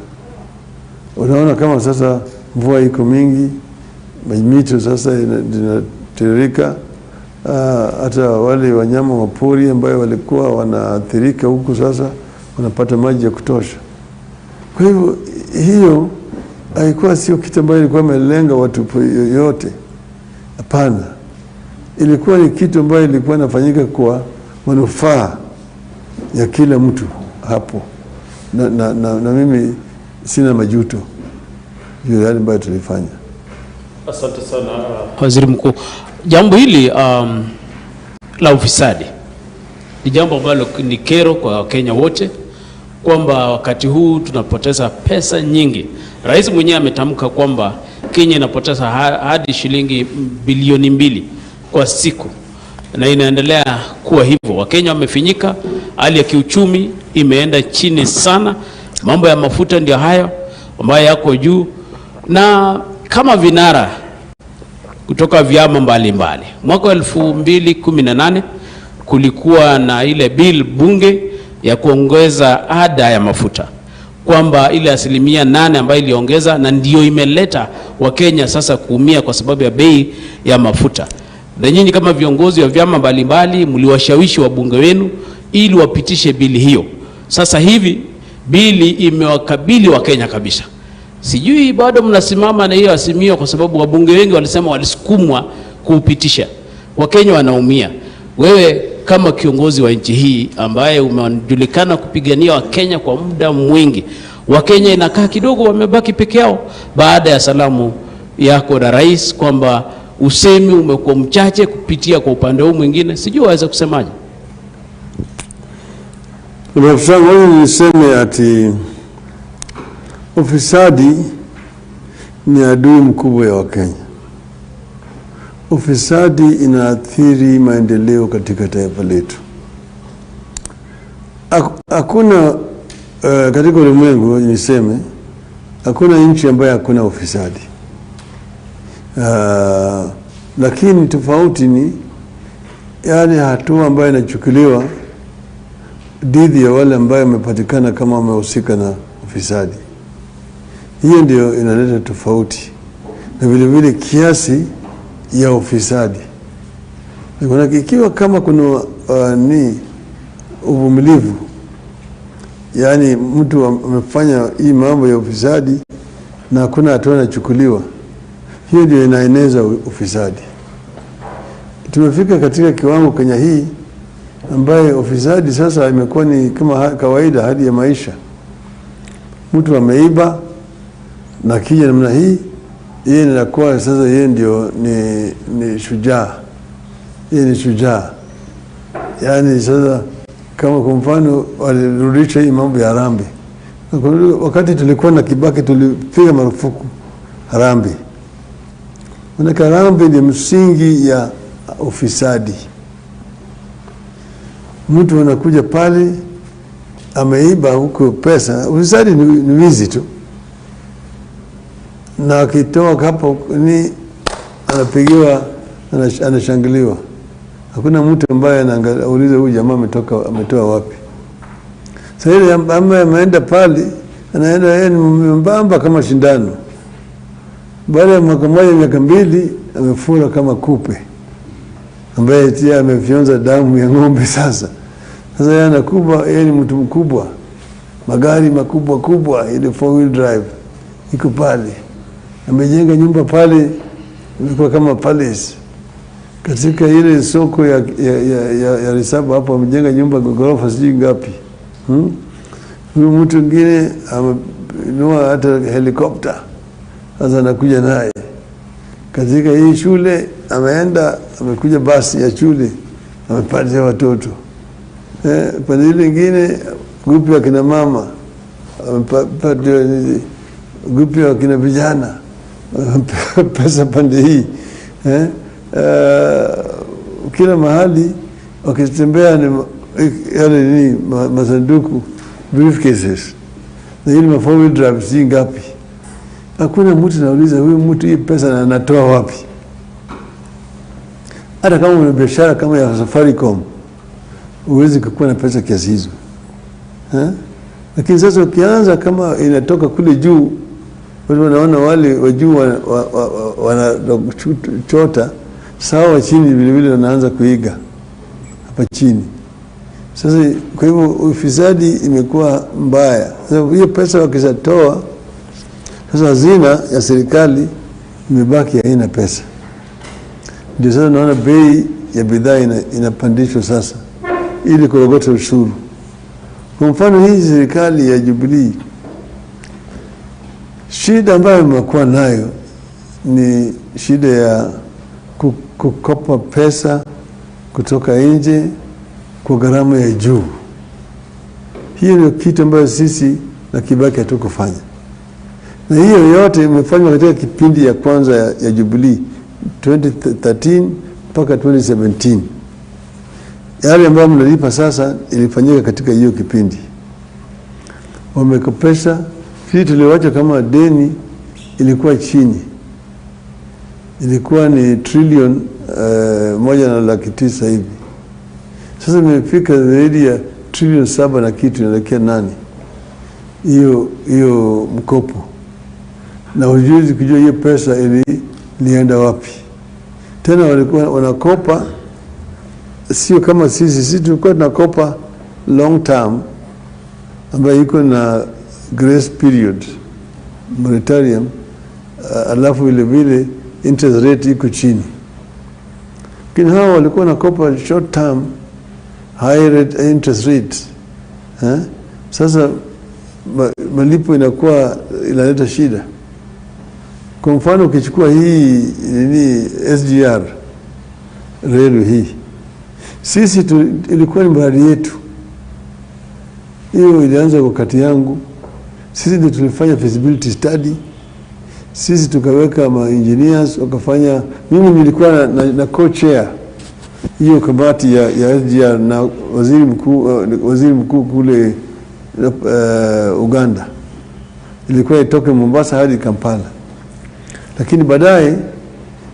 S1: Unaona kama sasa mvua iko mingi, mito sasa inatiririka, hata wale wanyama wa pori ambao walikuwa wanaathirika huku sasa wanapata maji ya kutosha. Kwa hivyo hiyo haikuwa sio kitu ambayo ilikuwa imelenga watu yoyote. Hapana. Ilikuwa ni kitu ambayo ilikuwa inafanyika kwa manufaa ya kila mtu hapo. Na mimi sina majuto juu ya ambayo tulifanya.
S6: Asante sana Waziri Mkuu. Jambo hili la ufisadi ni jambo ambalo ni kero kwa Wakenya wote, kwamba wakati huu tunapoteza pesa nyingi. Rais mwenyewe ametamka kwamba Kenya inapoteza hadi shilingi bilioni 2 kwa siku, na inaendelea kuwa hivyo. Wakenya wamefinyika, hali ya kiuchumi imeenda chini sana. Mambo ya mafuta ndio hayo ambayo yako juu, na kama vinara kutoka vyama mbalimbali. Mwaka 2018 kulikuwa na ile bill bunge ya kuongeza ada ya mafuta, kwamba ile 8% ambayo iliongeza, na ndio imeleta Wakenya sasa kuumia kwa sababu ya bei ya mafuta. Na nyinyi kama viongozi wa vyama mbalimbali mliwashawishi wabunge wenu ili wapitishe bili hiyo. Sasa hivi bili imewakabili Wakenya kabisa. Sijui bado mnasimama na hiyo azimio, kwa sababu wabunge wengi walisema walisukumwa kuupitisha. Wakenya wanaumia. Wewe kama kiongozi wa nchi hii ambaye umejulikana kupigania Wakenya kwa muda mwingi, Wakenya inakaa kidogo wamebaki peke yao baada ya salamu yako na rais kwamba usemi umekuwa mchache kupitia kwa upande huu mwingine. Sijui waweza kusemaje?
S1: Niseme ati ufisadi ni adui mkubwa ya Wakenya. Ufisadi inaathiri maendeleo katika taifa letu. Hakuna katika ulimwengu, niseme hakuna nchi ambayo hakuna ufisadi. Lakini tofauti ni yale hatua ambayo inachukuliwa dhidi ya wale ambao wamepatikana kama wamehusika na ufisadi. Hiyo ndio inaleta tofauti, na vile vile kiasi ya ufisadi. Ikiwa kama kuna ni uvumilivu, yani mtu amefanya hii mambo ya ufisadi na hakuna hatua inachukuliwa, hiyo ndio inaeneza ufisadi. Tumefika katika kiwango Kenya hii ambaye ufisadi sasa imekuwa ni kama kawaida, hadi ya maisha. Mtu ameiba na kija namna hii, yeye anakuwa sasa yeye ndio ni shujaa. Yeye ni shujaa. Yani sasa kama kwa mfano walirudisha hii mambo ya harambee. Wakati tulikuwa na Kibaki tulipiga marufuku harambee. Maana harambee ni msingi ya ufisadi. Mtu anakuja pale ameiba huko pesa, ufisadi ni wizi tu. Na akitoka hapo ni anapigiwa, anashangiliwa. Hakuna mtu ambaye anauliza huyu jamaa ametoa wapi. Sasa ile ambaye ameenda pale anaenda yeye mbamba kama shindano. Baada ya mwaka mmoja miaka 2 amefura kama kupe, ambaye tia amefyonza damu ya ng'ombe. Sasa yeye anakuwa yeye ni mtu mkubwa, magari makubwa kubwa, ile 4-wheel drive iko pale. Amejenga nyumba pale ilikuwa kama palace. Katika ile soko ya Risabu hapo amejenga nyumba ghorofa sijui ngapi. Huyu mtu mwingine amenunua hata helikopta. Sasa anakuja naye. Katika hii shule amekuja basi ya shule amepatia watoto. Pande ile nyingine grupu ya kina mama amepatia grupu ya kina vijana pesa pande hii. Kila mahali wakitembea ni yale ni masanduku, briefcases. na ile ma 4-wheel drive si ngapi. Hakuna mtu anauliza huyu mtu hii pesa anatoa wapi. Hata kama una biashara kama ya Safaricom huwezi kuwa na pesa kiasi hizo. Lakini sasa ukianza kama inatoka kule juu, watu wanaona wale wa juu wanachota, sawa wa chini vile vile wanaanza kuiga hapa chini. Sasa kwa hivyo ufisadi imekuwa mbaya. Sasa hiyo pesa wakishatoa, sasa hazina ya serikali imebaki haina pesa. Ndio sasa naona bei ya bidhaa inapandishwa sasa ili kurogota ushuru. Kwa mfano hii serikali ya Jubilee, shida ambayo imekuwa nayo ni shida ya kukopa pesa kutoka nje kwa gharama ya juu. Hiyo ndio kitu ambayo sisi na Kibaki hatukufanya. Na hiyo yote imefanywa katika kipindi ya kwanza ya Jubilee 2013 mpaka 2017. Yale ambayo mnalipa sasa ilifanyika katika hiyo kipindi. Wamekopesha, sisi tuliwacha kama deni ilikuwa chini. Ilikuwa ni trilioni 1.9 hivi. Sasa imefika zaidi ya trilioni 7 na kitu, inaelekea 8. Hiyo mkopo. Na hujuzi kujua hiyo pesa ilienda wapi. Tena walikuwa wanakopa sio kama sisi tulikuwa tunakopa long term ambayo iko na grace period moratorium, alafu vile vile interest rate iko chini. Lakini hao walikuwa wanakopa short term high rate interest rate. Sasa malipo inakuwa inaleta shida. Kwa mfano ukichukua hii SGR railway hii, sisi ilikuwa ni mradi yetu. Hiyo ilianza wakati yangu. Sisi ndio tulifanya feasibility study. Sisi tukaweka ma engineers wakafanya. Mimi nilikuwa na co-chair hiyo kamati ya SGR na waziri mkuu kule Uganda. Ilikuwa itoke Mombasa hadi Kampala. Lakini baadaye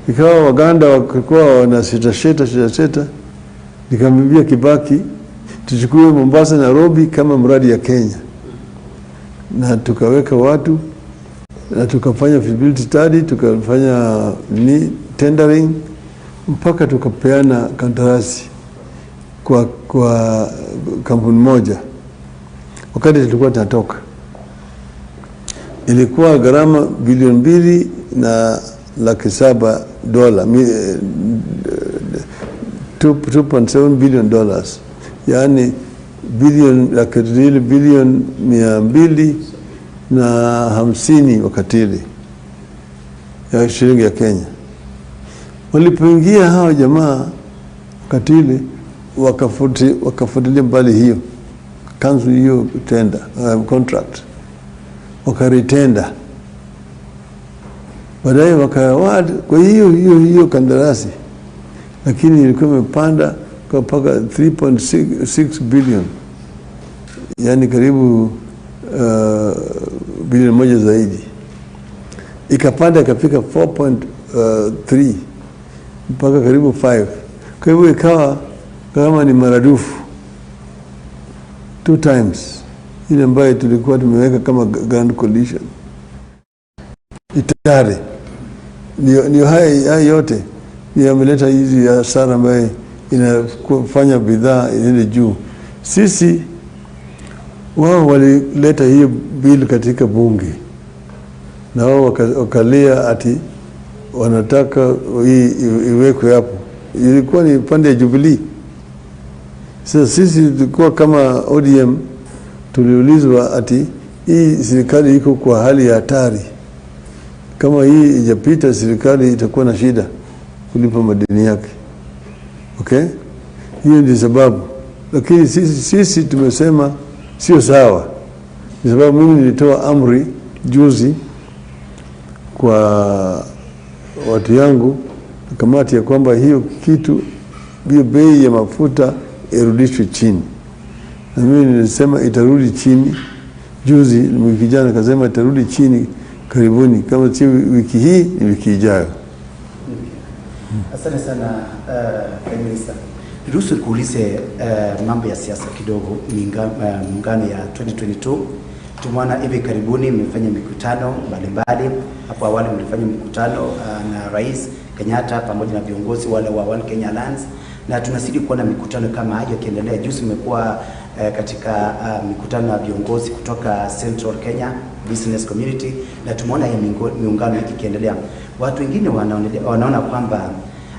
S1: ikawa Waganda walikuwa wana sita. Nikamwambia Kibaki tuchukue Mombasa Nairobi kama mradi ya Kenya. Na tukaweka watu na tukafanya feasibility study, tukafanya tendering mpaka tukapeana kandarasi kwa kampuni moja. Wakati tulikuwa tunatoka ilikuwa gharama bilioni 2.7 dola, $2.7 billion, yani bilioni 250 wakati ile ya shilingi ya Kenya. Walipoingia hao jamaa wakati ile wakafutilia mbali hiyo cancel hiyo tender contract, wakaretenda. Baadaye wakaward kwa hiyo kandarasi, lakini ilikuwa imepanda kwa mpaka 3.6 billion, yani karibu bilioni 1 zaidi. Ikapanda ikafika 4.3 mpaka karibu 5. Kwa hivyo ikawa kama ni maradufu 2 times ile ambayo tulikuwa tumeweka kama grand coalition. Itare ndio haya yote ni yameleta hizi hasara ambayo inafanya bidhaa ile juu. Sisi wao walileta hiyo bill katika bunge na wao wakalia ati wanataka iwekwe hapo. Ilikuwa ni pande ya Jubilee. Sasa sisi tulikuwa kama ODM tuliulizwa ati hii serikali iko kwa hali ya hatari. Kama hii ijapita serikali itakuwa na shida kulipa madeni yake. Okay? Hiyo ndio sababu. Lakini sisi tumesema sio sawa. Ni sababu mimi nilitoa amri juzi kwa watu yangu kamati ya kwamba hiyo kitu, hiyo bei ya mafuta irudishwe chini. Na mimi nilisema itarudi chini juzi, wiki jana akasema atarudi chini karibuni, kama si wiki hii ni wiki ijayo.
S2: Asante sana Prime Minister. Ruhusu kuulize mambo ya siasa kidogo, muungano ya 2022. Tumeona hivi karibuni mmefanya mikutano mbalimbali. Hapo awali mlifanya mikutano na Rais Kenyatta pamoja na viongozi wale wa One Kenya Alliance, na tunazidi kuona mikutano kama hayo ikiendelea. Juzi mmekuwa katika mikutano na viongozi kutoka Central Kenya Business Community, na tumeona hii miungano ikiendelea. Watu wengine wanaona kwamba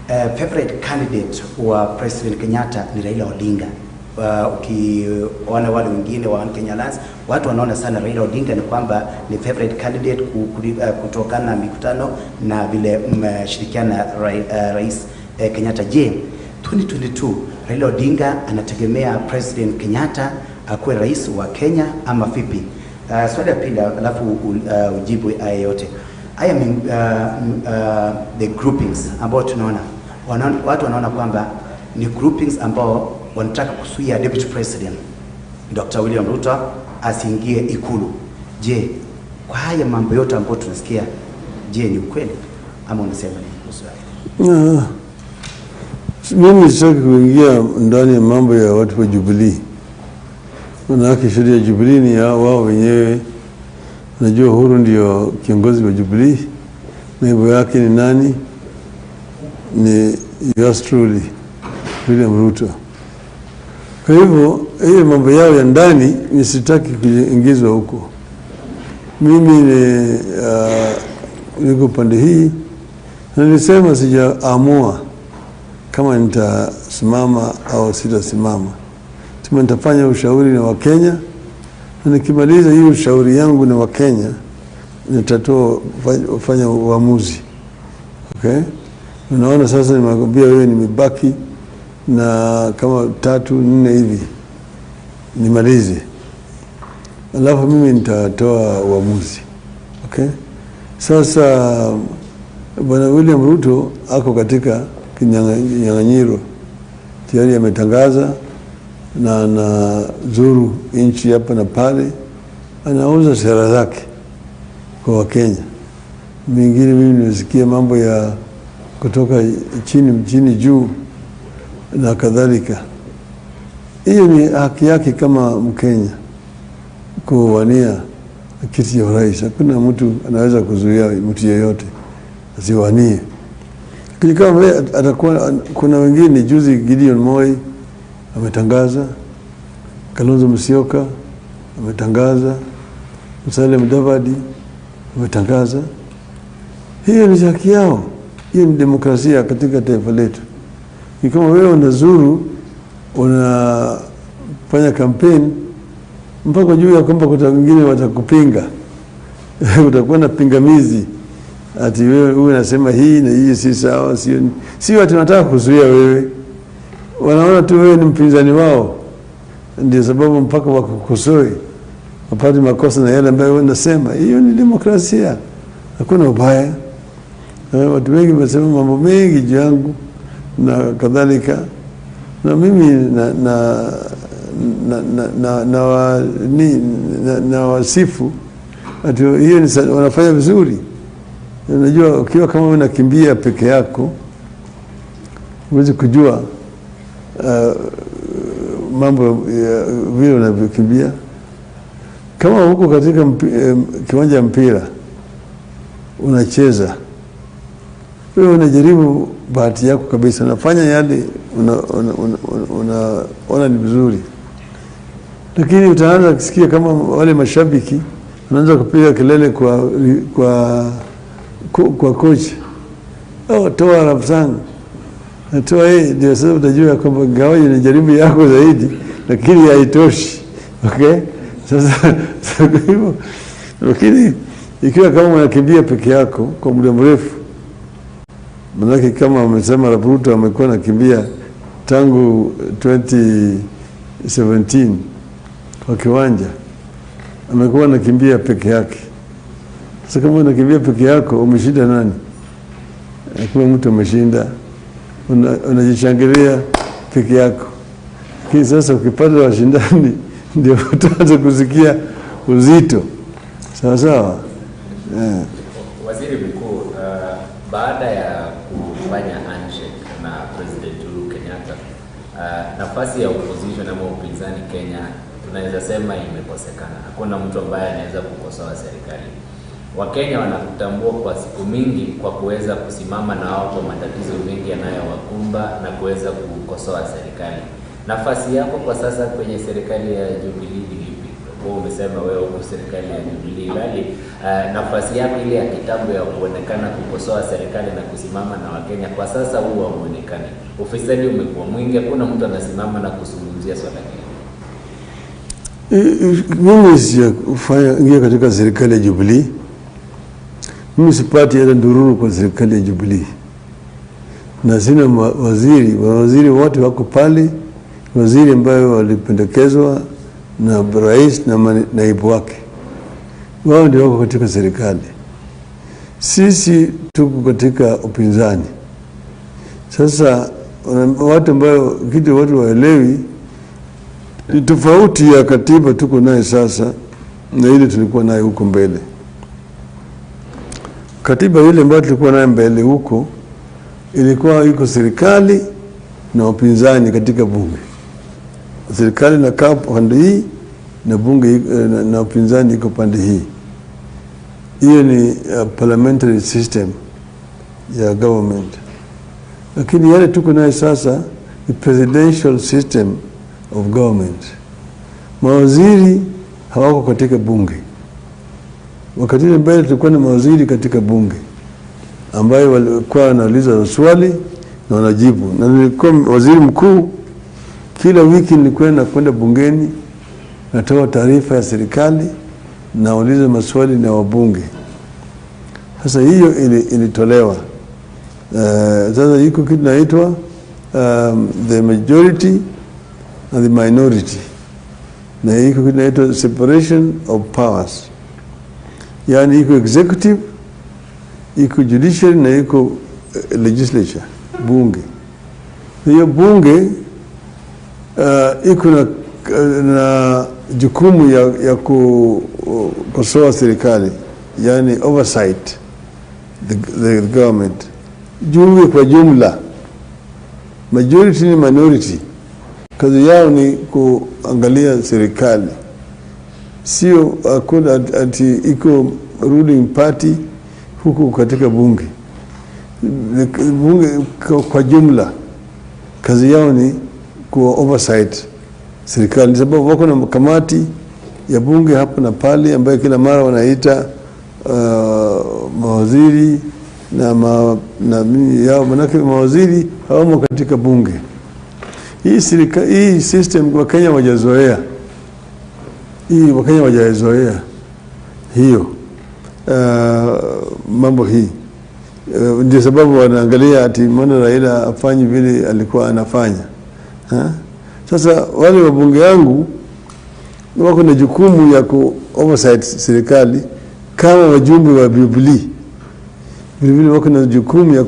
S2: favorite candidate wa President Kenyatta ni Raila Odinga. Ukiona wale wengine wa One Kenya Alliance, watu wanaona sana Raila Odinga ni kwamba ni favorite candidate kutokana na mikutano na vile mmeshirikiana Rais Kenyatta. Je, 2022 Raila Odinga anategemea President Kenyatta akuwe rais wa Kenya ama vipi? Swali la pili, alafu ujibu haya yote. Haya the groupings ambao tunaona watu wanaona kwamba ni groupings ambao wanataka kusuia Deputy President Dr. William Ruto asiingie Ikulu. Je, kwa haya mambo yote ambayo tunasikia, je, ni ukweli ama unasema ni?
S1: Mimi sitaki kuingia ndani ya mambo ya watu wa Jubilee. Manake sheria ya Jubilee ni wao wenyewe. Najua Uhuru ndio kiongozi wa Jubilee, naibu yake ni nani? Ni yours truly, William Ruto. Kwa hivyo hiyo mambo yao ya ndani nisitaki kuingizwa huko. Mimi niko pande hii, na nilisema sijaamua kama nitasimama au sitasimama. Nitafanya ushauri na Wakenya, na nikimaliza hiyo ushauri yangu na Wakenya nitafanya uamuzi. Okay? Unaona sasa nimekwambia wewe nimebaki na kama 3-4 hivi nimalize, alafu mimi nitatoa uamuzi. Okay? Sasa Bwana William Ruto ako katika kinyang'anyiro, tayari ametangaza na anazuru nchi hapa na pale, anauza sera zake kwa Wakenya. Mingine mimi nimesikia mambo ya kutoka chini juu na kadhalika. Hiyo ni haki yake kama Mkenya kuwania kiti cha urais. Hakuna mtu anaweza kuzuia mtu yeyote asiwanie. Lakini kama vile atakuwa, kuna wengine, juzi Gideon Moi ametangaza, Kalonzo Musyoka ametangaza, Musalia Mudavadi ametangaza. Hiyo ni haki yao. Hiyo ni demokrasia katika taifa letu. Ni kama wewe unazuru, unafanya kampeni mpaka juu ya kwamba kuna wengine watakupinga. Utakuwa na pingamizi. Ati wewe unasema hii na hii si sawa, sio watu wanataka kuzuia wewe. Wanaona tu wewe ni mpinzani wao. Ndio sababu mpaka wakukosoe, wapate makosa na yale ambayo wanasema. Hiyo ni demokrasia. Hakuna ubaya. Watu wengi wamesema mambo mengi juu yangu na kadhalika. Na mimi na wasifu ati hiyo wanafanya vizuri. Unajua ukiwa kama unakimbia peke yako, huwezi kujua mambo vile unavyokimbia. Kama huko katika kiwanja mpira unacheza, wewe unajaribu bahati yako kabisa, unafanya yale unaona ni vizuri. Lakini utaanza kusikia kama wale mashabiki wanaanza kupiga kelele kwa coach. Toa Rafsan. Toa ndio sasa utajua kwamba gawaji ni jaribu yako zaidi, lakini haitoshi. Okay? Sasa hivyo. Lakini ikiwa kama unakimbia peke yako kwa muda mrefu, manake kama wamesema Ruto amekuwa anakimbia tangu 2017 kwa kiwanja, amekuwa anakimbia peke yake. Sasa kama unakimbia peke yako, umeshinda nani? Hakuna mtu ameshinda. Unajishangilia peke yako. Lakini sasa ukipata washindani, ndio utaanza kusikia uzito. Sawa sawa.
S4: Waziri Mkuu, baada ya kufanya handshake na President Uhuru Kenyatta, nafasi ya opposition ama upinzani Kenya tunaweza sema imekosekana. Hakuna mtu ambaye anaweza kukosoa serikali. Wakenya wanakutambua kwa siku mingi kwa kuweza kusimama na wao kwa matatizo mengi yanayowakumba na kuweza kukosoa serikali. Nafasi yako kwa sasa kwenye serikali ya Jubilee ni ipi? Wewe umesema wewe uko serikali ya Jubilee, bali nafasi yako ile ya kitabu ya kuonekana kukosoa serikali na kusimama na Wakenya kwa sasa huwa huonekani. Ufisadi umekuwa mwingi, hakuna mtu anasimama na kuzungumzia swala hili.
S1: Mimi sijafanya katika serikali ya Jubilee. Mimi sipati hata ndururu kwa serikali ya Jubilee. Na sina waziri wote wako pale, waziri ambayo walipendekezwa na rais na naibu wake. Wao ndio wako katika serikali. Sisi tuko katika upinzani. Sasa watu ambao kitu watu waelewi ni tofauti ya katiba tuko naye sasa na ile tulikuwa naye huko mbele. Katiba ile ambayo tulikuwa naye mbele huko ilikuwa iko serikali na upinzani katika bunge. Serikali inakaa pande hii na bunge na upinzani iko pande hii. Hiyo ni parliamentary system ya government. Lakini yale tuko naye sasa ni presidential system of government. Mawaziri hawako katika bunge. Wakati mbele tulikuwa na mawaziri katika bunge ambayo walikuwa wanauliza swali na wanajibu. Na nilikuwa waziri mkuu, kila wiki nilikuwa kwenda bungeni natoa taarifa ya serikali na uliza maswali na wabunge. Sasa hiyo ilitolewa. Sasa iko kitu inaitwa the majority and the minority. Na iko kitu inaitwa separation of powers. Yani iko executive, iko judiciary na iko legislature, bunge. Hiyo bunge iko na jukumu ya kukosoa serikali, yani oversight the government. Bunge kwa jumla, majority ni minority, kazi yao ni kuangalia serikali. Sio hakuna ati iko ruling party huku katika bunge. Bunge kwa jumla kazi yao ni ku oversight serikali, sababu wako na kamati ya bunge hapa na pale ambayo kila mara wanaita mawaziri na yao, manake mawaziri hawamo katika bunge. Hii system Wakenya wajazoea. Wakenya wajazoea hiyo mambo hii. Ndio sababu wanaangalia ati mbona Raila afanye vile alikuwa anafanya. Sasa wale wabunge wangu wako na jukumu ya ku oversight serikali kama wajumbe wa Jubilee. Vile wako na jukumu ya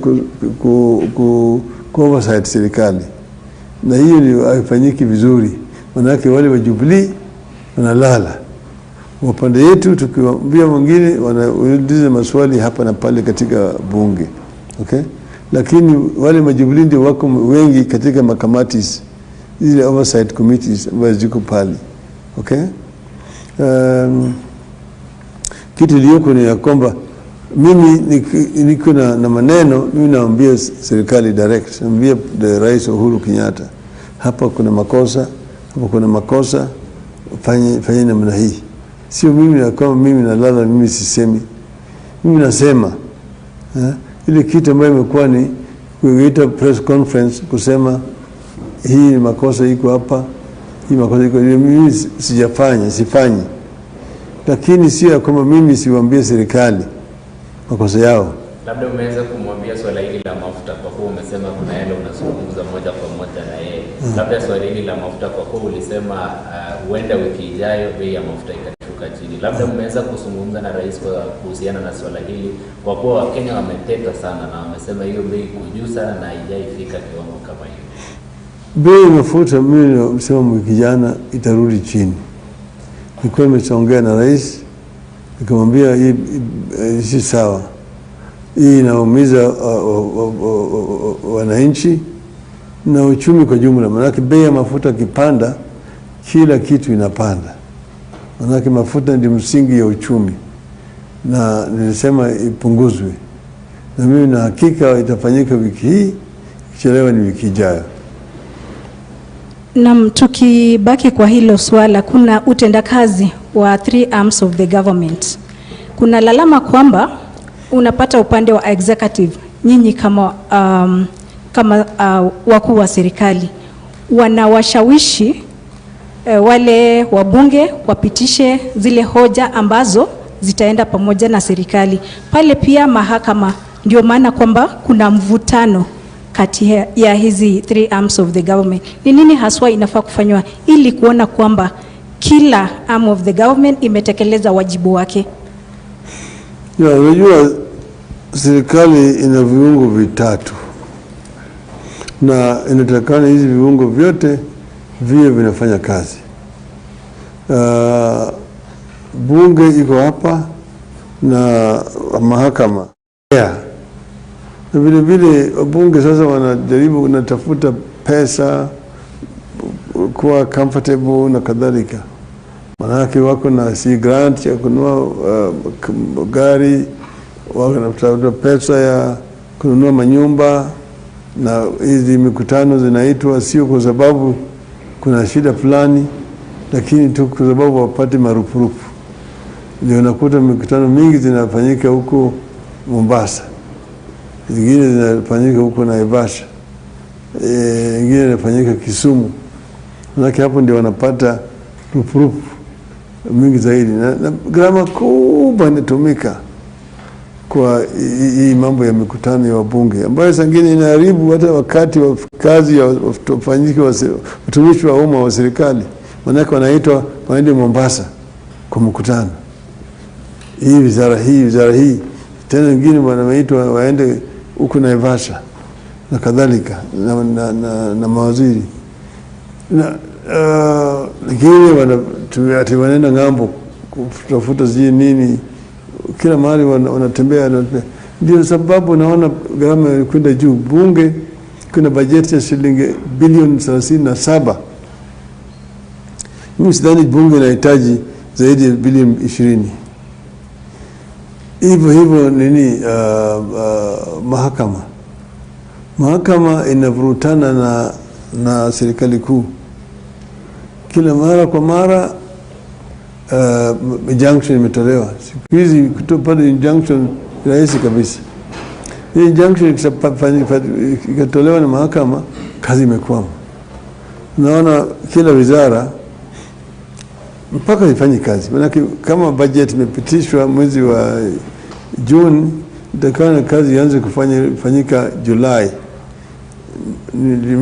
S1: ku oversight serikali. Na hiyo ni haifanyiki vizuri. Manake wale wa Jubilee wanalala. Wapande yetu tukiwaambia mwingine wanauliza maswali hapa na pale katika bunge. Okay? Lakini wale majubilee ndio wako wengi katika makamati, zile oversight committees ambazo ziko pale. Okay? Kitu iliyoko ni ya kwamba mimi niko na maneno, mimi naambia serikali direct, naambia Rais Uhuru Kenyatta, hapa kuna makosa, hapa kuna makosa, fanye namna hii. Sio mimi na kama mimi nalala mimi sisemi. Mimi nasema ile kitu ambayo imekuwa ni kuita press conference kusema hii makosa iko hapa, hii makosa iko, mimi sifanyi. Lakini sio kama mimi siwaambie serikali makosa yao.
S4: Labda umeweza kumwambia swala hili la mafuta kwa kuwa umesema kuna yale unazungumza moja kwa moja na yeye. Labda swala hili la mafuta kwa kuwa ulisema huenda wiki ijayo bei ya mafuta ikashuka chini. Labda umeweza kuzungumza na rais kuhusiana na swala hili kwa kuwa Wakenya wameteta sana na wamesema hiyo bei kujuu sana na haijaifika kiwango kama hiyo. Bei
S1: ya mafuta mimi nasema wiki jana itarudi chini. nilikuwa nimeshaongea na rais, nikamwambia hii si sawa, hii inaumiza wananchi na uchumi kwa jumla. Maanake bei ya mafuta kipanda, kila kitu inapanda. Maanake mafuta ndio msingi ya uchumi, na nilisema ipunguzwe, na mimi na hakika itafanyika wiki hii, ikichelewa ni wiki ijayo.
S3: Na tukibaki kwa hilo swala, kuna utendakazi wa 3 arms of the government. Kuna lalama kwamba unapata upande wa executive, nyinyi kama wakuu wa serikali wanawashawishi wale wabunge wapitishe zile hoja ambazo zitaenda pamoja na serikali. Pale pia mahakama, ndio maana kwamba kuna mvutano kati ya hizi 3 arms of the government. Ni nini haswa inafaa kufanywa ili kuona kwamba kila arm of the government imetekeleza wajibu wake?
S1: Unajua serikali ina viungo vitatu, na inatakana hizi viungo vyote viwe vinafanya kazi. Bunge iko hapa na mahakama. Na vile vile bunge sasa wanajaribu kunatafuta pesa kuwa comfortable na kadhalika. Manake wako na si grant ya kununua gari, wako na pesa ya kununua manyumba, na hizi mikutano zinaitwa sio kwa sababu kuna shida fulani, lakini tu kwa sababu wapate marupurupu. Ndio nakuta mikutano mingi zinafanyika huko Mombasa, zingine zinafanyika huko Naivasha, zingine zinafanyika Kisumu. Manake hapo ndio wanapata rupurupu mingi zaidi, na gharama kubwa inatumika kwa hii mambo ya mikutano ya wabunge, ambayo sangine inaharibu hata wakati wa kazi ya watumishi wa umma wa serikali. Manake wanaitwa waende Mombasa kwa mkutano, hii wizara hii, tena wengine wanaitwa waende huko Naivasha na kadhalika, na mawaziri lakini wanaenda ng'ambo kutafuta sijui nini, kila mahali wanatembea. Ndio sababu naona gharama kwenda juu. Bunge kuna bajeti ya shilingi bilioni 37. Mimi sidhani bunge inahitaji zaidi ya bilioni 20. Hivyo nini, mahakama inavurutana na serikali kuu. Kila mara kwa mara injunction imetolewa. Siku hizi kutopata injunction rahisi kabisa. Hii injunction ikatolewa na mahakama, kazi imekwama. Naona kila wizara mpaka ifanye kazi. Maana kama budget imepitishwa mwezi wa June, itakuwa kazi ianze kufanyika Julai.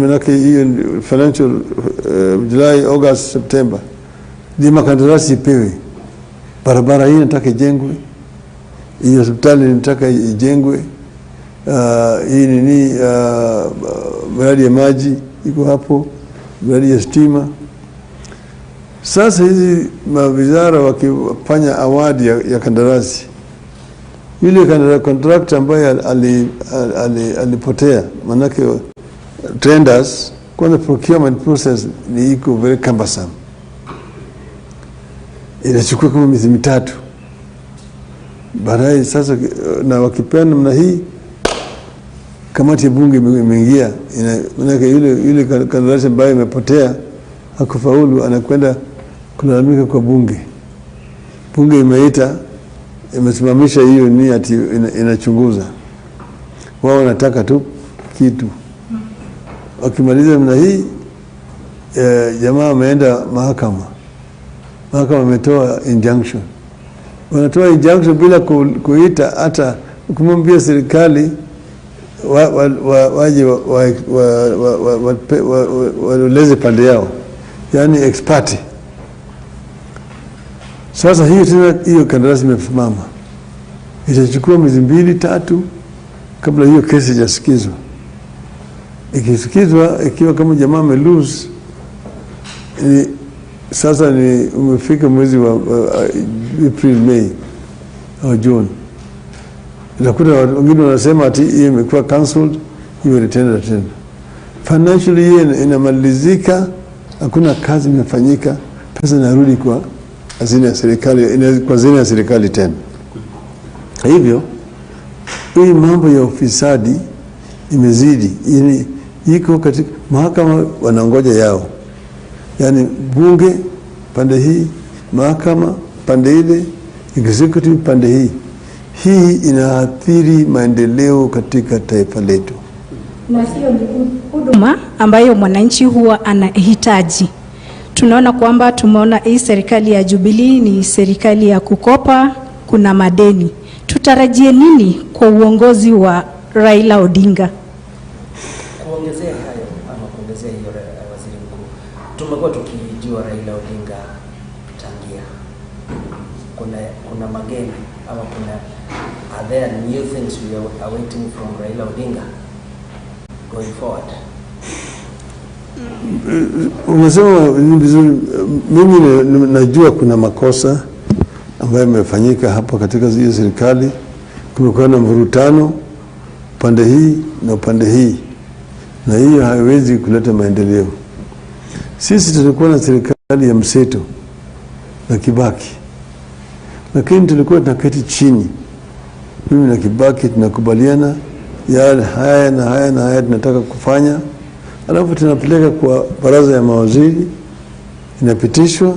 S1: Maana hiyo financial July, August, September. Ndio makandarasi ipewe. Barabara hii nataka ijengwe, hii hospitali nataka ijengwe, hii nini, miradi ya maji iko hapo, miradi ya stima. Sasa hizi mawizara wakifanya awadi ya kandarasi, yule contractor ambaye alipotea, manake tenders, kwanza procurement process ni iko very cumbersome. Inachukua kama miezi 3. Baadaye sasa, na wakipeana namna hii, kamati ya bunge imeingia, manake yule kandarasi ambaye imepotea hakufaulu, anakwenda kulalamika kwa bunge. Bunge imesimamisha hiyo ni ati inachunguza. Wao wanataka tu kitu. Wakimaliza namna hii, jamaa ameenda mahakama. Mahakama ametoa injunction. Wanatoa injunction bila kuita hata kumwambia serikali waje waleze pande yao, yani ex parte. Sasa hiyo kandarasi imesimama. Itachukua miezi 2-3 kabla hiyo kesi ijasikizwa. Ikisikizwa, ikiwa kama jamaa lose, sasa ni umefika mwezi wa April, May au June, utakuta wengine wanasema ati hiyo imekuwa cancelled, hiyo retender tena. Financial year inamalizika, hakuna kazi imefanyika, pesa inarudi kwa hazina ya serikali, kwa hazina ya serikali tena. Hivyo hii mambo ya ufisadi imezidi. Iko katika mahakama wanangoja yao, yani bunge pande hii, mahakama pande ile, executive pande hii. Hii inaathiri maendeleo katika taifa letu,
S3: na hiyo ni huduma ambayo mwananchi huwa anahitaji. Tunaona kwamba tumeona hii serikali ya Jubilee ni serikali ya kukopa, kuna madeni. Tutarajie nini kwa uongozi wa Raila Odinga?
S5: Kuongezea hayo ama kuongezea hiyo, waziri mkuu, tumekuwa tukijua Raila Odinga tangia kuna mageni ama are there new things we are waiting from Raila Odinga going forward?
S1: Umesema vizuri. Mimi najua kuna makosa ambayo yamefanyika hapa katika hiyo serikali. Kumekuwa na mvurutano pande hii na pande hii, na hiyo haiwezi kuleta maendeleo. Sisi tulikuwa na serikali ya mseto na Kibaki, lakini tulikuwa tunaketi chini, mimi na Kibaki tunakubaliana ya haya na haya na haya tunataka kufanya, alafu tunapeleka kwa baraza ya mawaziri, inapitishwa,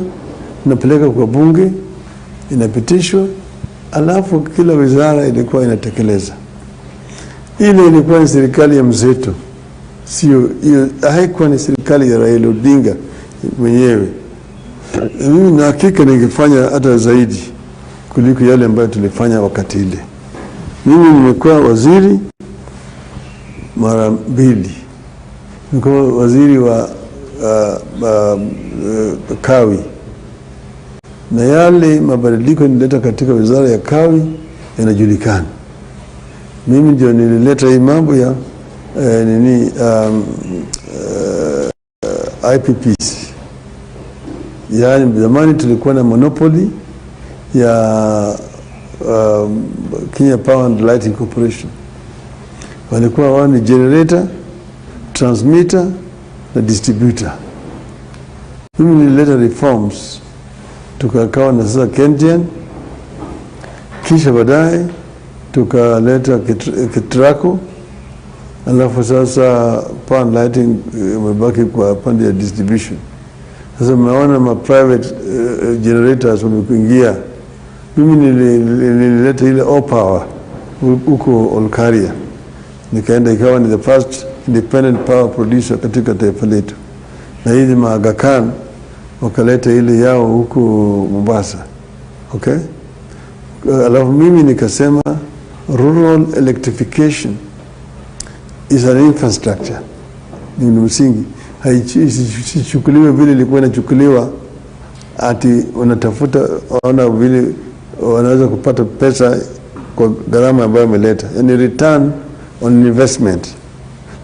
S1: tunapeleka kwa bunge, inapitishwa, alafu kila wizara ilikuwa inatekeleza. Ile ilikuwa ni serikali ya mseto, sio hiyo, haikuwa ni serikali ya Raila Odinga mwenyewe. Mimi na hakika ningefanya hata zaidi kuliko yale ambayo tulifanya wakati ile. Mimi nimekuwa waziri mara 2. Nimekuwa waziri wa kawi, na yale mabadiliko nilileta katika wizara ya kawi yanajulikana. Mimi ndio nilileta hii mambo ya IPPs. Yaani zamani tulikuwa na monopoly ya Kenya Power and Lighting Corporation. Walikuwa wao ni generator, transmitter na distributor. Mimi nilileta reforms, tukakawa na sasa KenGen, kisha baadaye tukaleta KETRACO, alafu sasa Power and Lighting umebaki kwa pande ya distribution. Sasa mnaona ma private generators wamekuingia. Mimi nilileta ile All-Power huko Olkaria, nikaenda ikawa ni the first independent power producer katika taifa letu, na hizi Aga Khan wakaleta ile yao huko Mombasa. Okay, alafu mimi nikasema rural electrification is an infrastructure, ni msingi, haichukuliwe vile ilikuwa inachukuliwa ati unatafuta ona vile wanaweza kupata pesa kwa gharama ambayo umeleta, yani return on investment.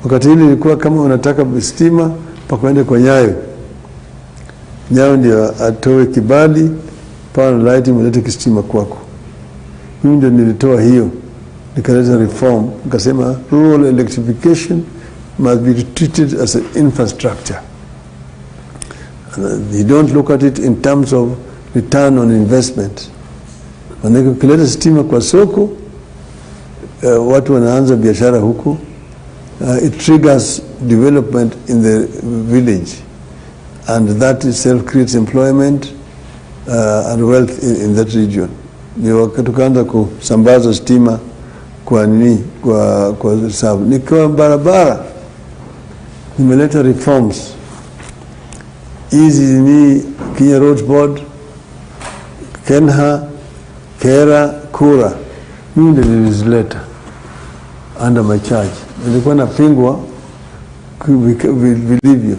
S1: Wakati hili ilikuwa kama unataka stima pakwende kwa Nyayo ndio atoe kibali, Power and Lighting mulete kistima kwako. Mimi ndio nilitoa hiyo, nikaleta reform, nikasema rural electrification must be treated as an infrastructure. And you don't look at it in terms of return on investment. Wanaweza kuleta stima kwa soko, watu wanaanza biashara huko, it triggers development in the village, and that itself creates employment and wealth in that region. Ndio tukaanza kusambaza stima kwa nini, kwa sababu ni kwa barabara. Nimeleta reforms hizi ni Kenya Roads Board, KENHA, KERA, KURA. Mimi ndio nilizileta under my charge. Nilikuwa napingwa vilivyo,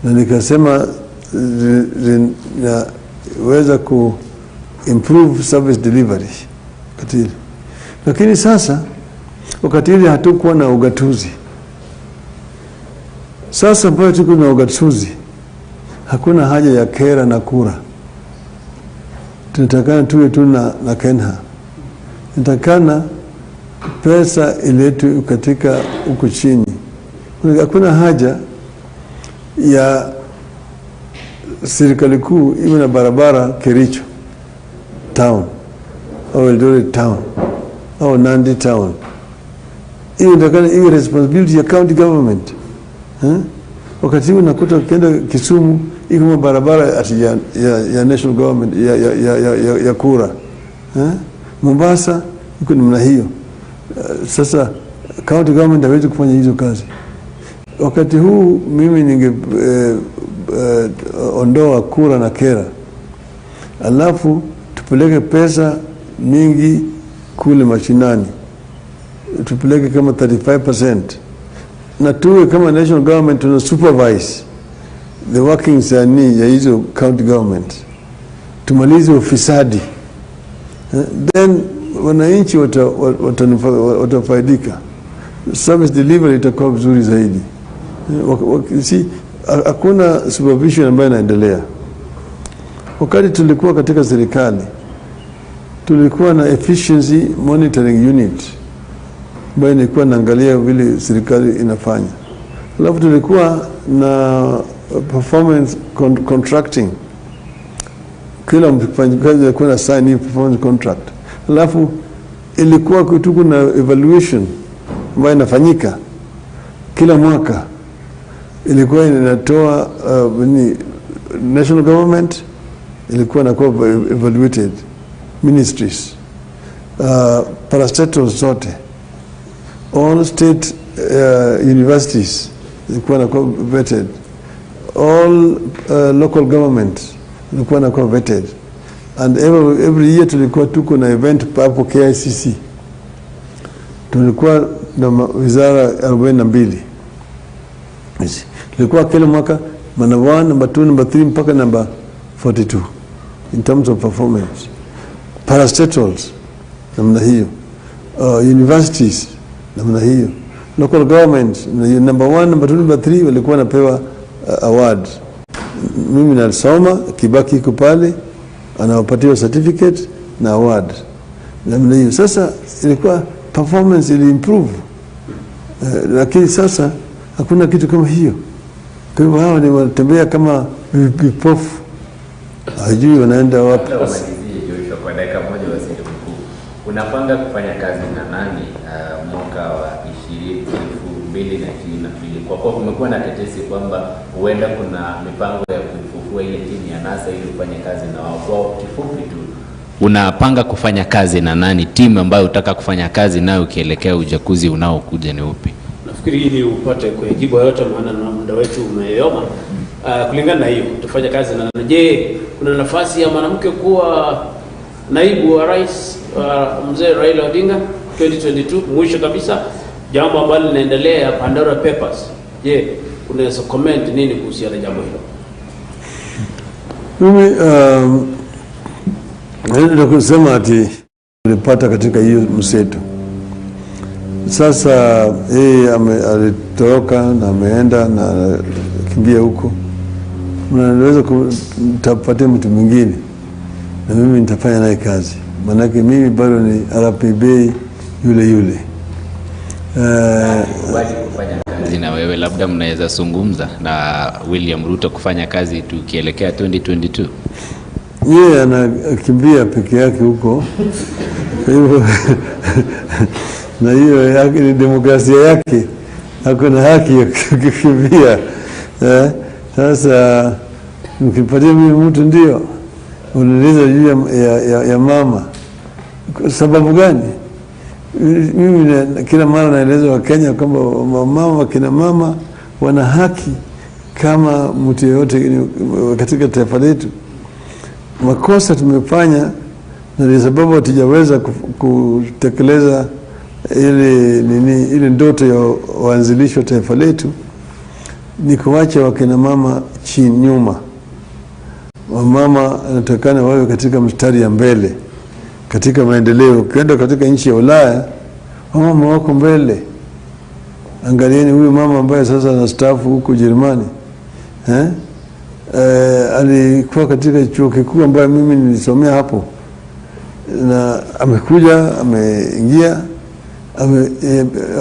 S1: na nikasema zinaweza ku improve service delivery katili. Lakini sasa wakati ile hatukuwa na ugatuzi. Sasa ambayo tuko na ugatuzi, hakuna haja ya kera na kura. Tunatakana tuwe tu na Kenha. Tunatakana pesa iletwe katika huko chini. Hakuna haja ya serikali kuu iwe na barabara Kericho town au Eldoret town au Nandi town. Hiyo ndio iwe responsibility ya county government. Wakati unakuta ukienda Kisumu iko barabara ya national government ya kura. Mombasa iko namna hiyo. Sasa county government hawezi kufanya hizo kazi. Wakati huu mimi ninge ondoa kura na kera. Alafu tupeleke pesa mingi kule mashinani. Tupeleke kama 35%. Na tuwe kama national government tuna supervise the workings ya hizo county government. Tumalize ufisadi. Then wananchi watafaidika. Service delivery itakuwa vizuri zaidi. Hakuna supervision ambayo inaendelea. Wakati tulikuwa katika serikali, tulikuwa na efficiency monitoring unit ambayo ilikuwa inaangalia vile serikali inafanya. Alafu tulikuwa na performance contracting. Kila mfanyakazi alikuwa na sign performance contract. Alafu ilikuwa kutuko na evaluation ambayo inafanyika kila mwaka. Ilikuwa inatoa national government ilikuwa inakuwa evaluated, ministries, parastatals zote, all state universities ilikuwa inakuwa vetted, all local governments ilikuwa inakuwa vetted, and every year tulikuwa tuko na event hapo KICC. Tulikuwa na wizara 42. Tulikuwa kila mwaka number 1, number 2, number 3 mpaka number 42 in terms of performance. Parastatals namna hiyo, universities namna hiyo, local governments number 1, number 2, number 3 walikuwa napewa awards. Mimi nasoma, Kibaki iko pale anawapatiwa certificate na award namna hiyo. Sasa ilikuwa performance ili improve, lakini sasa hakuna kitu kama hiyo. Kwa hivyo hao ni wanatembea kama vipofu, hajui wanaenda wapi.
S4: Kwa dakika moja, waziri mkuu, unapanga kufanya kazi na nani mwaka wa 2022? Kwa kuwa kumekuwa na tetesi kwamba huenda kuna mipango ya kufufua ile timu ya NASA ili ufanye kazi na wao. Kwa kifupi tu, unapanga kufanya kazi na nani? Timu ambayo utaka kufanya kazi nayo ukielekea uchaguzi unaokuja ni upi?
S6: Nafikiri ili upate kujibu yote, maana na muda wetu umeyoma. Kulingana na hiyo tufanye kazi na nani? Je, kuna nafasi ya mwanamke kuwa naibu wa rais mzee Raila Odinga 2022? Mwisho kabisa, jambo ambalo linaendelea ya Pandora Papers. Je, unaweza comment nini kuhusiana na jambo hilo?
S1: Mimi ndio kusema ati nilipata katika hiyo mseto. Sasa yeye alitoroka na ameenda na kimbia huko. Mnaweza kutapatia mtu mwingine na mimi nitafanya naye kazi. Manake mimi bado ni RPB yule.
S4: Kufanya kazi na wewe, labda mnaweza zungumza na William Ruto kufanya kazi tukielekea 2022.
S1: Yeye anakimbia peke yake huko. Kwa hivyo na hiyo yake ni demokrasia yake, hakuna haki ya kukimbia. Sasa mkipatia mimi mtu ndio unauliza juu ya mama, sababu gani? Mimi kila mara naeleza Wakenya kwamba mama, kina mama wana haki kama mtu yeyote katika taifa letu. Makosa tumefanya na sababu hatujaweza kutekeleza ile ndoto ya waanzilisho taifa letu, ni kuacha wakina mama chini nyuma. Wamama wanatakana wawe katika mstari ya mbele katika maendeleo. Ukienda katika nchi ya Ulaya, wamama wako mbele. Angalieni huyu mama ambaye sasa anastaafu huko Ujerumani. alikuwa katika chuo kikuu ambayo mimi nilisomea hapo, na amekuja ameingia,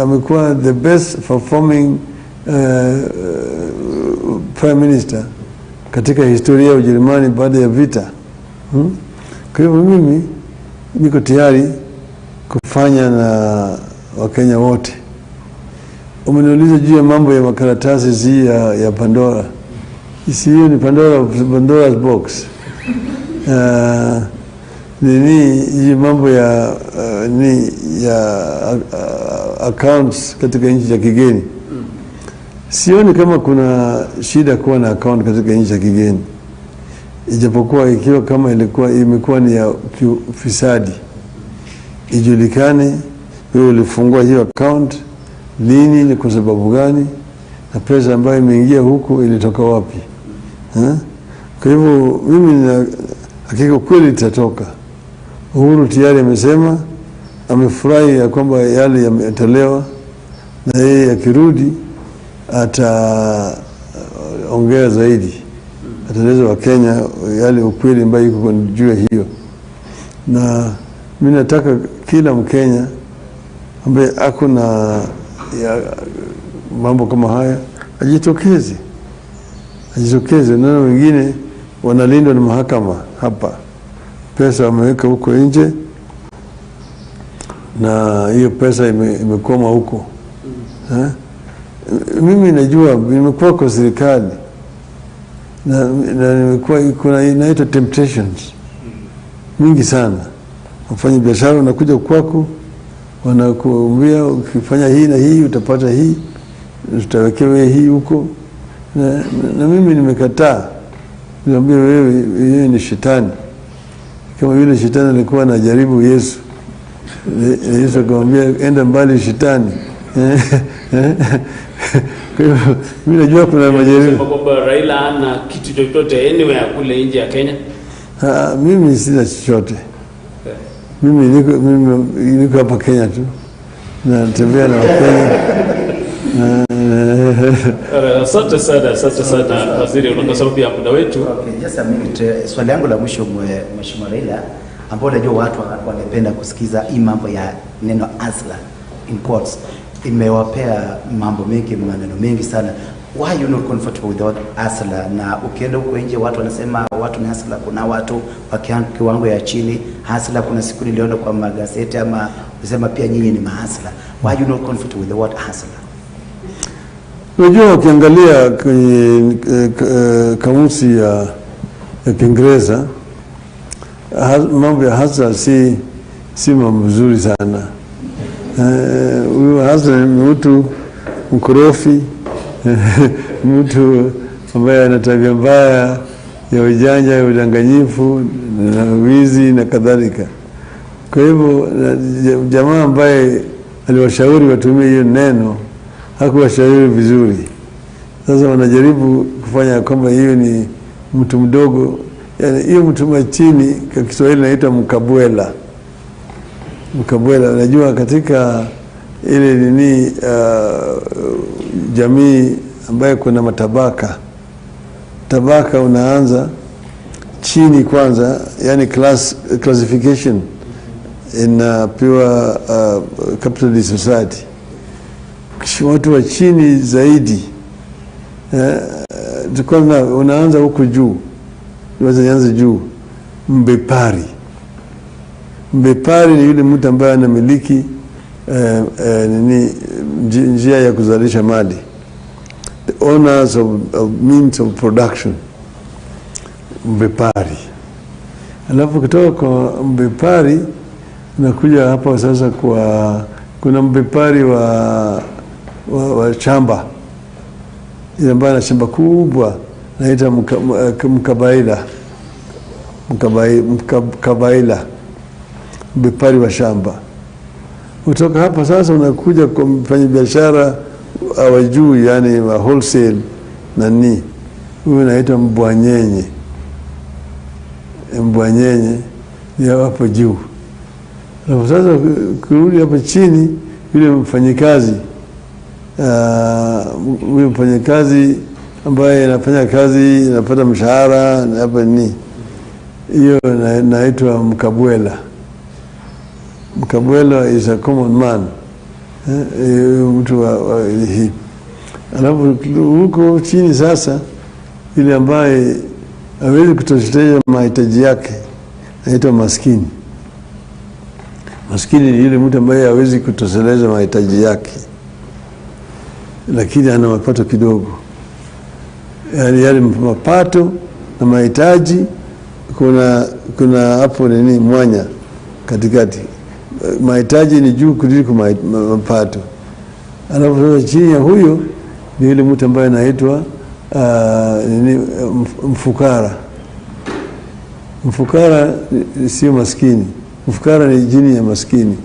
S1: amekuwa the best performing prime minister katika historia ya Ujerumani baada ya vita. Kwa hivyo mimi niko tayari kufanya na Wakenya wote. Umeniuliza juu ya mambo ya makaratasi zi ya Pandora. Isi hiyo ni Pandora's box. Hii mambo ya accounts katika nchi za kigeni. Sioni kama kuna shida kuwa na account katika nchi za kigeni. Ijapokuwa ikiwa kama imekuwa ni ya fisadi, ijulikane wewe ulifungua hiyo account lini, ni kwa sababu gani, na pesa ambayo imeingia huku ilitoka wapi. Kwa hivyo mimi na hakika kweli itatoka. Uhuru tayari amesema amefurahi ya kwamba yale yametolewa, na yeye akirudi ataongea zaidi, ataeleza Wakenya yale ukweli ambayo iko juu hiyo. Na mimi nataka kila Mkenya ambaye ako na mambo kama haya ajitokeze. Na wengine wanalindwa na mahakama hapa, pesa wameweka huko nje, na hiyo pesa imekoma huko. Mimi najua nimekuwa kwa serikali na nimekuwa kuna inaitwa temptations mingi sana. Wafanya biashara wanakuja kwako, wanakuambia ukifanya hii na hii utapata hii, utawekewa hii huko, na mimi nimekataa. Niambia wewe ni shetani, kama vile shetani alikuwa anajaribu Yesu. Yesu akamwambia enda mbali shetani. Kwa hivyo mimi najua kuna majaribu.
S6: Sema kwamba Raila ana kitu chochote anywhere kule nje ya Kenya?
S1: Mimi sina chochote. Mimi niko hapa Kenya tu, natembea na Wakenya.
S6: Asante sana waziri, unakasema pia muda wetu.
S2: Okay, just a minute. Swali yangu la mwisho Mheshimiwa Raila, ambao najua watu wanapenda kusikiza hii mambo ya neno hustler in quotes, imewapea mambo mengi, maneno mengi sana. Why you not comfortable with hustler? Na ukienda huko nje watu wanasema watu ni hustler. Kuna watu wa kiwango ya chini hustler. Kuna siku niliona kwa magazeti ama kusema pia nyinyi ni mahustler. Why you not comfortable with the word hustler?
S1: Unajua, ukiangalia kwenye kamusi ya Kiingereza, mambo ya hustler si mambo mzuri sana. Huyo hustler ni mtu mkorofi, mtu ambaye ana tabia mbaya ya ujanja, ya udanganyifu na wizi na kadhalika. Kwa hivyo jamaa ambaye aliwashauri watumie hiyo neno hakuwashauri vizuri. Sasa wanajaribu kufanya kwamba hiyo ni mtu mdogo, yani hiyo mtu wa chini, kwa Kiswahili inaitwa mkabwela. Unajua katika ile jamii ambayo kuna matabaka, unaanza chini kwanza, yani classification in pure capitalist society. Watu wa chini zaidi unaanza huko juu, unaanza juu. Mbepari ni yule mtu ambaye anamiliki njia ya kuzalisha mali, the owners of means of production, mbepari. Alafu kutoka kwa mbepari nakuja hapa sasa kuna mbepari wa shamba, ile ambayo ana shamba kubwa, naita mkabaila, mbepari wa shamba. Kutoka hapa sasa unakuja kwa mfanyabiashara wa juu, yani wa wholesale huyu naita mbwanyenye ya hapo juu. Na sasa kurudi hapo chini, yule mfanyikazi ambaye anafanya kazi, anapata mshahara, hapa ni hiyo naitwa mkabwela. Mkabwela is a common man. Mtu wa hii. Alafu huko chini sasa, ile ambaye hawezi kutosheleza mahitaji yake anaitwa maskini. Maskini ni yule mtu ambaye hawezi kutosheleza mahitaji yake, lakini ana mapato kidogo. Yani yale mapato na mahitaji kuna hapo nini mwanya katikati. Mahitaji ni juu kuliko mapato. Alafu chini ya huyo ni yule mtu ambaye anaitwa mfukara. Mfukara sio maskini. Mfukara ni jini ya maskini.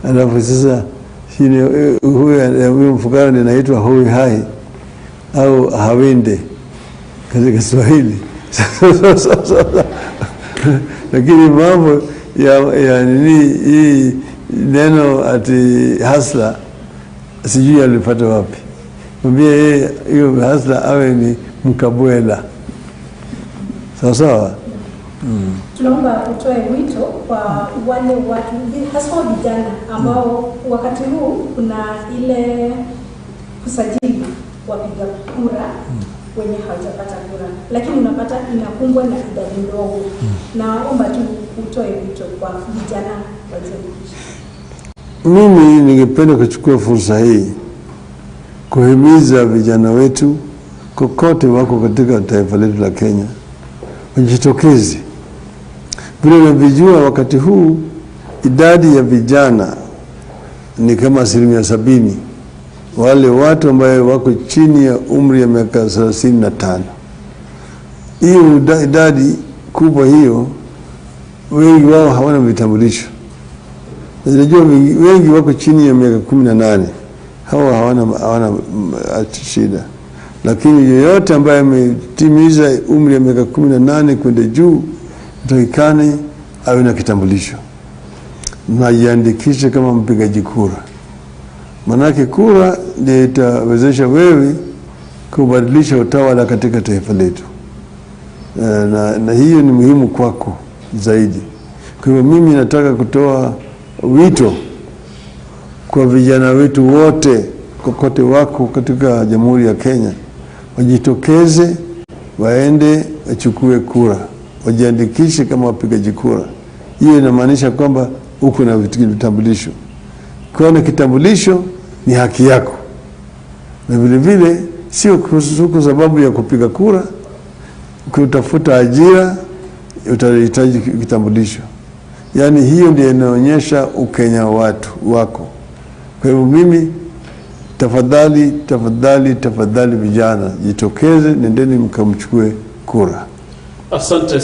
S1: Alafu sasa chini huyo mfukara ndiye anaitwa hoi hai au hawinde katika Kiswahili. Lakini mambo ya nini hii neno ati hasla sijui alipata wapi. Mwambie yeye hiyo hasla awe ni mkabwela. Sawa.
S3: Tunaomba utoe wito kwa wale watu hasa vijana ambao wakati huu kuna ile kusajili wapiga kura wenye hawajapata kura, lakini unapata inakumbwa na idadi ndogo. Naomba tu utoe wito kwa vijana wajiandikishe.
S1: Mimi ningependa kuchukua fursa hii kuhimiza vijana wetu kokote wako katika taifa letu la Kenya wajitokeze. Vile unavyojua wakati huu idadi ya vijana ni kama 70%. Wale watu ambao wako chini ya umri ya miaka 35. Hiyo idadi kubwa hiyo, wengi wao hawana vitambulisho. Unajua wengi wako chini ya miaka 18. Hawa hawana shida. Lakini yeyote ambaye ametimiza umri ya miaka 18 kwenda juu takikane awe na kitambulisho na jiandikishe kama mpigaji kura. Manake kura ndio itawezesha wewe kubadilisha utawala katika taifa letu. Na hiyo ni muhimu kwako zaidi. Kwa hivyo mimi nataka kutoa wito kwa vijana wetu wote kokote wako katika Jamhuri ya Kenya, wajitokeze, waende wachukue kura, wajiandikishe kama wapigaji kura. Hiyo inamaanisha kwamba uko na vitambulisho. Kwa na kitambulisho ni haki yako. Na vile vile sio kwa sababu ya kupiga kura, kutafuta ajira utahitaji kitambulisho. Yani hiyo ndio inaonyesha ukenya wako. Kwa hivyo mimi tafadhali vijana jitokeze, nendeni mkamchukue kura.
S6: Asante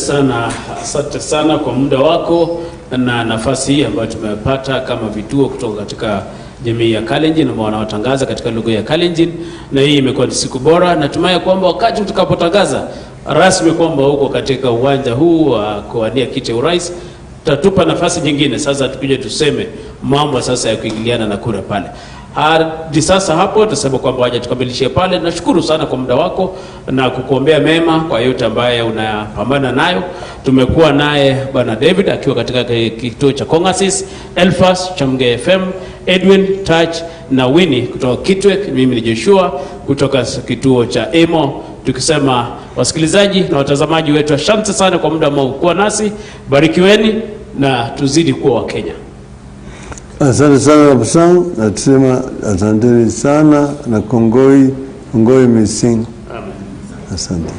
S6: sana kwa muda wako na nafasi hii ambayo tumepata kama vituo kutoka katika jamii ya Kalenjin ambao wanawatangaza katika lugha ya Kalenjin, na hii imekuwa ni siku bora. Natumai kwamba wakati tutakapotangaza rasmi kwamba huko katika uwanja huu wa kuwania kiti urais, tutatupa nafasi nyingine sasa tukuje tuseme mambo sasa ya kuingiliana na kura pale. Hadi sasa hapo tutasema kwamba waje tukamilishie pale. Nashukuru sana kwa muda wako na kukuombea mema kwa yote ambaye unapambana nayo. Tumekuwa naye Bwana David akiwa katika kituo cha Kongasis, Elfas, Chamge FM, Edwin, Touch na Winnie kutoka Kitwek. Mimi ni Joshua kutoka kituo cha Emo, tukisema wasikilizaji na watazamaji wetu asante sana kwa muda ambao kuwa nasi. Barikiweni na tuzidi kuwa wa Kenya.
S1: Asante sana Absang, na tusema asante sana na Kongoi Missing.
S6: Amen.
S1: Asante.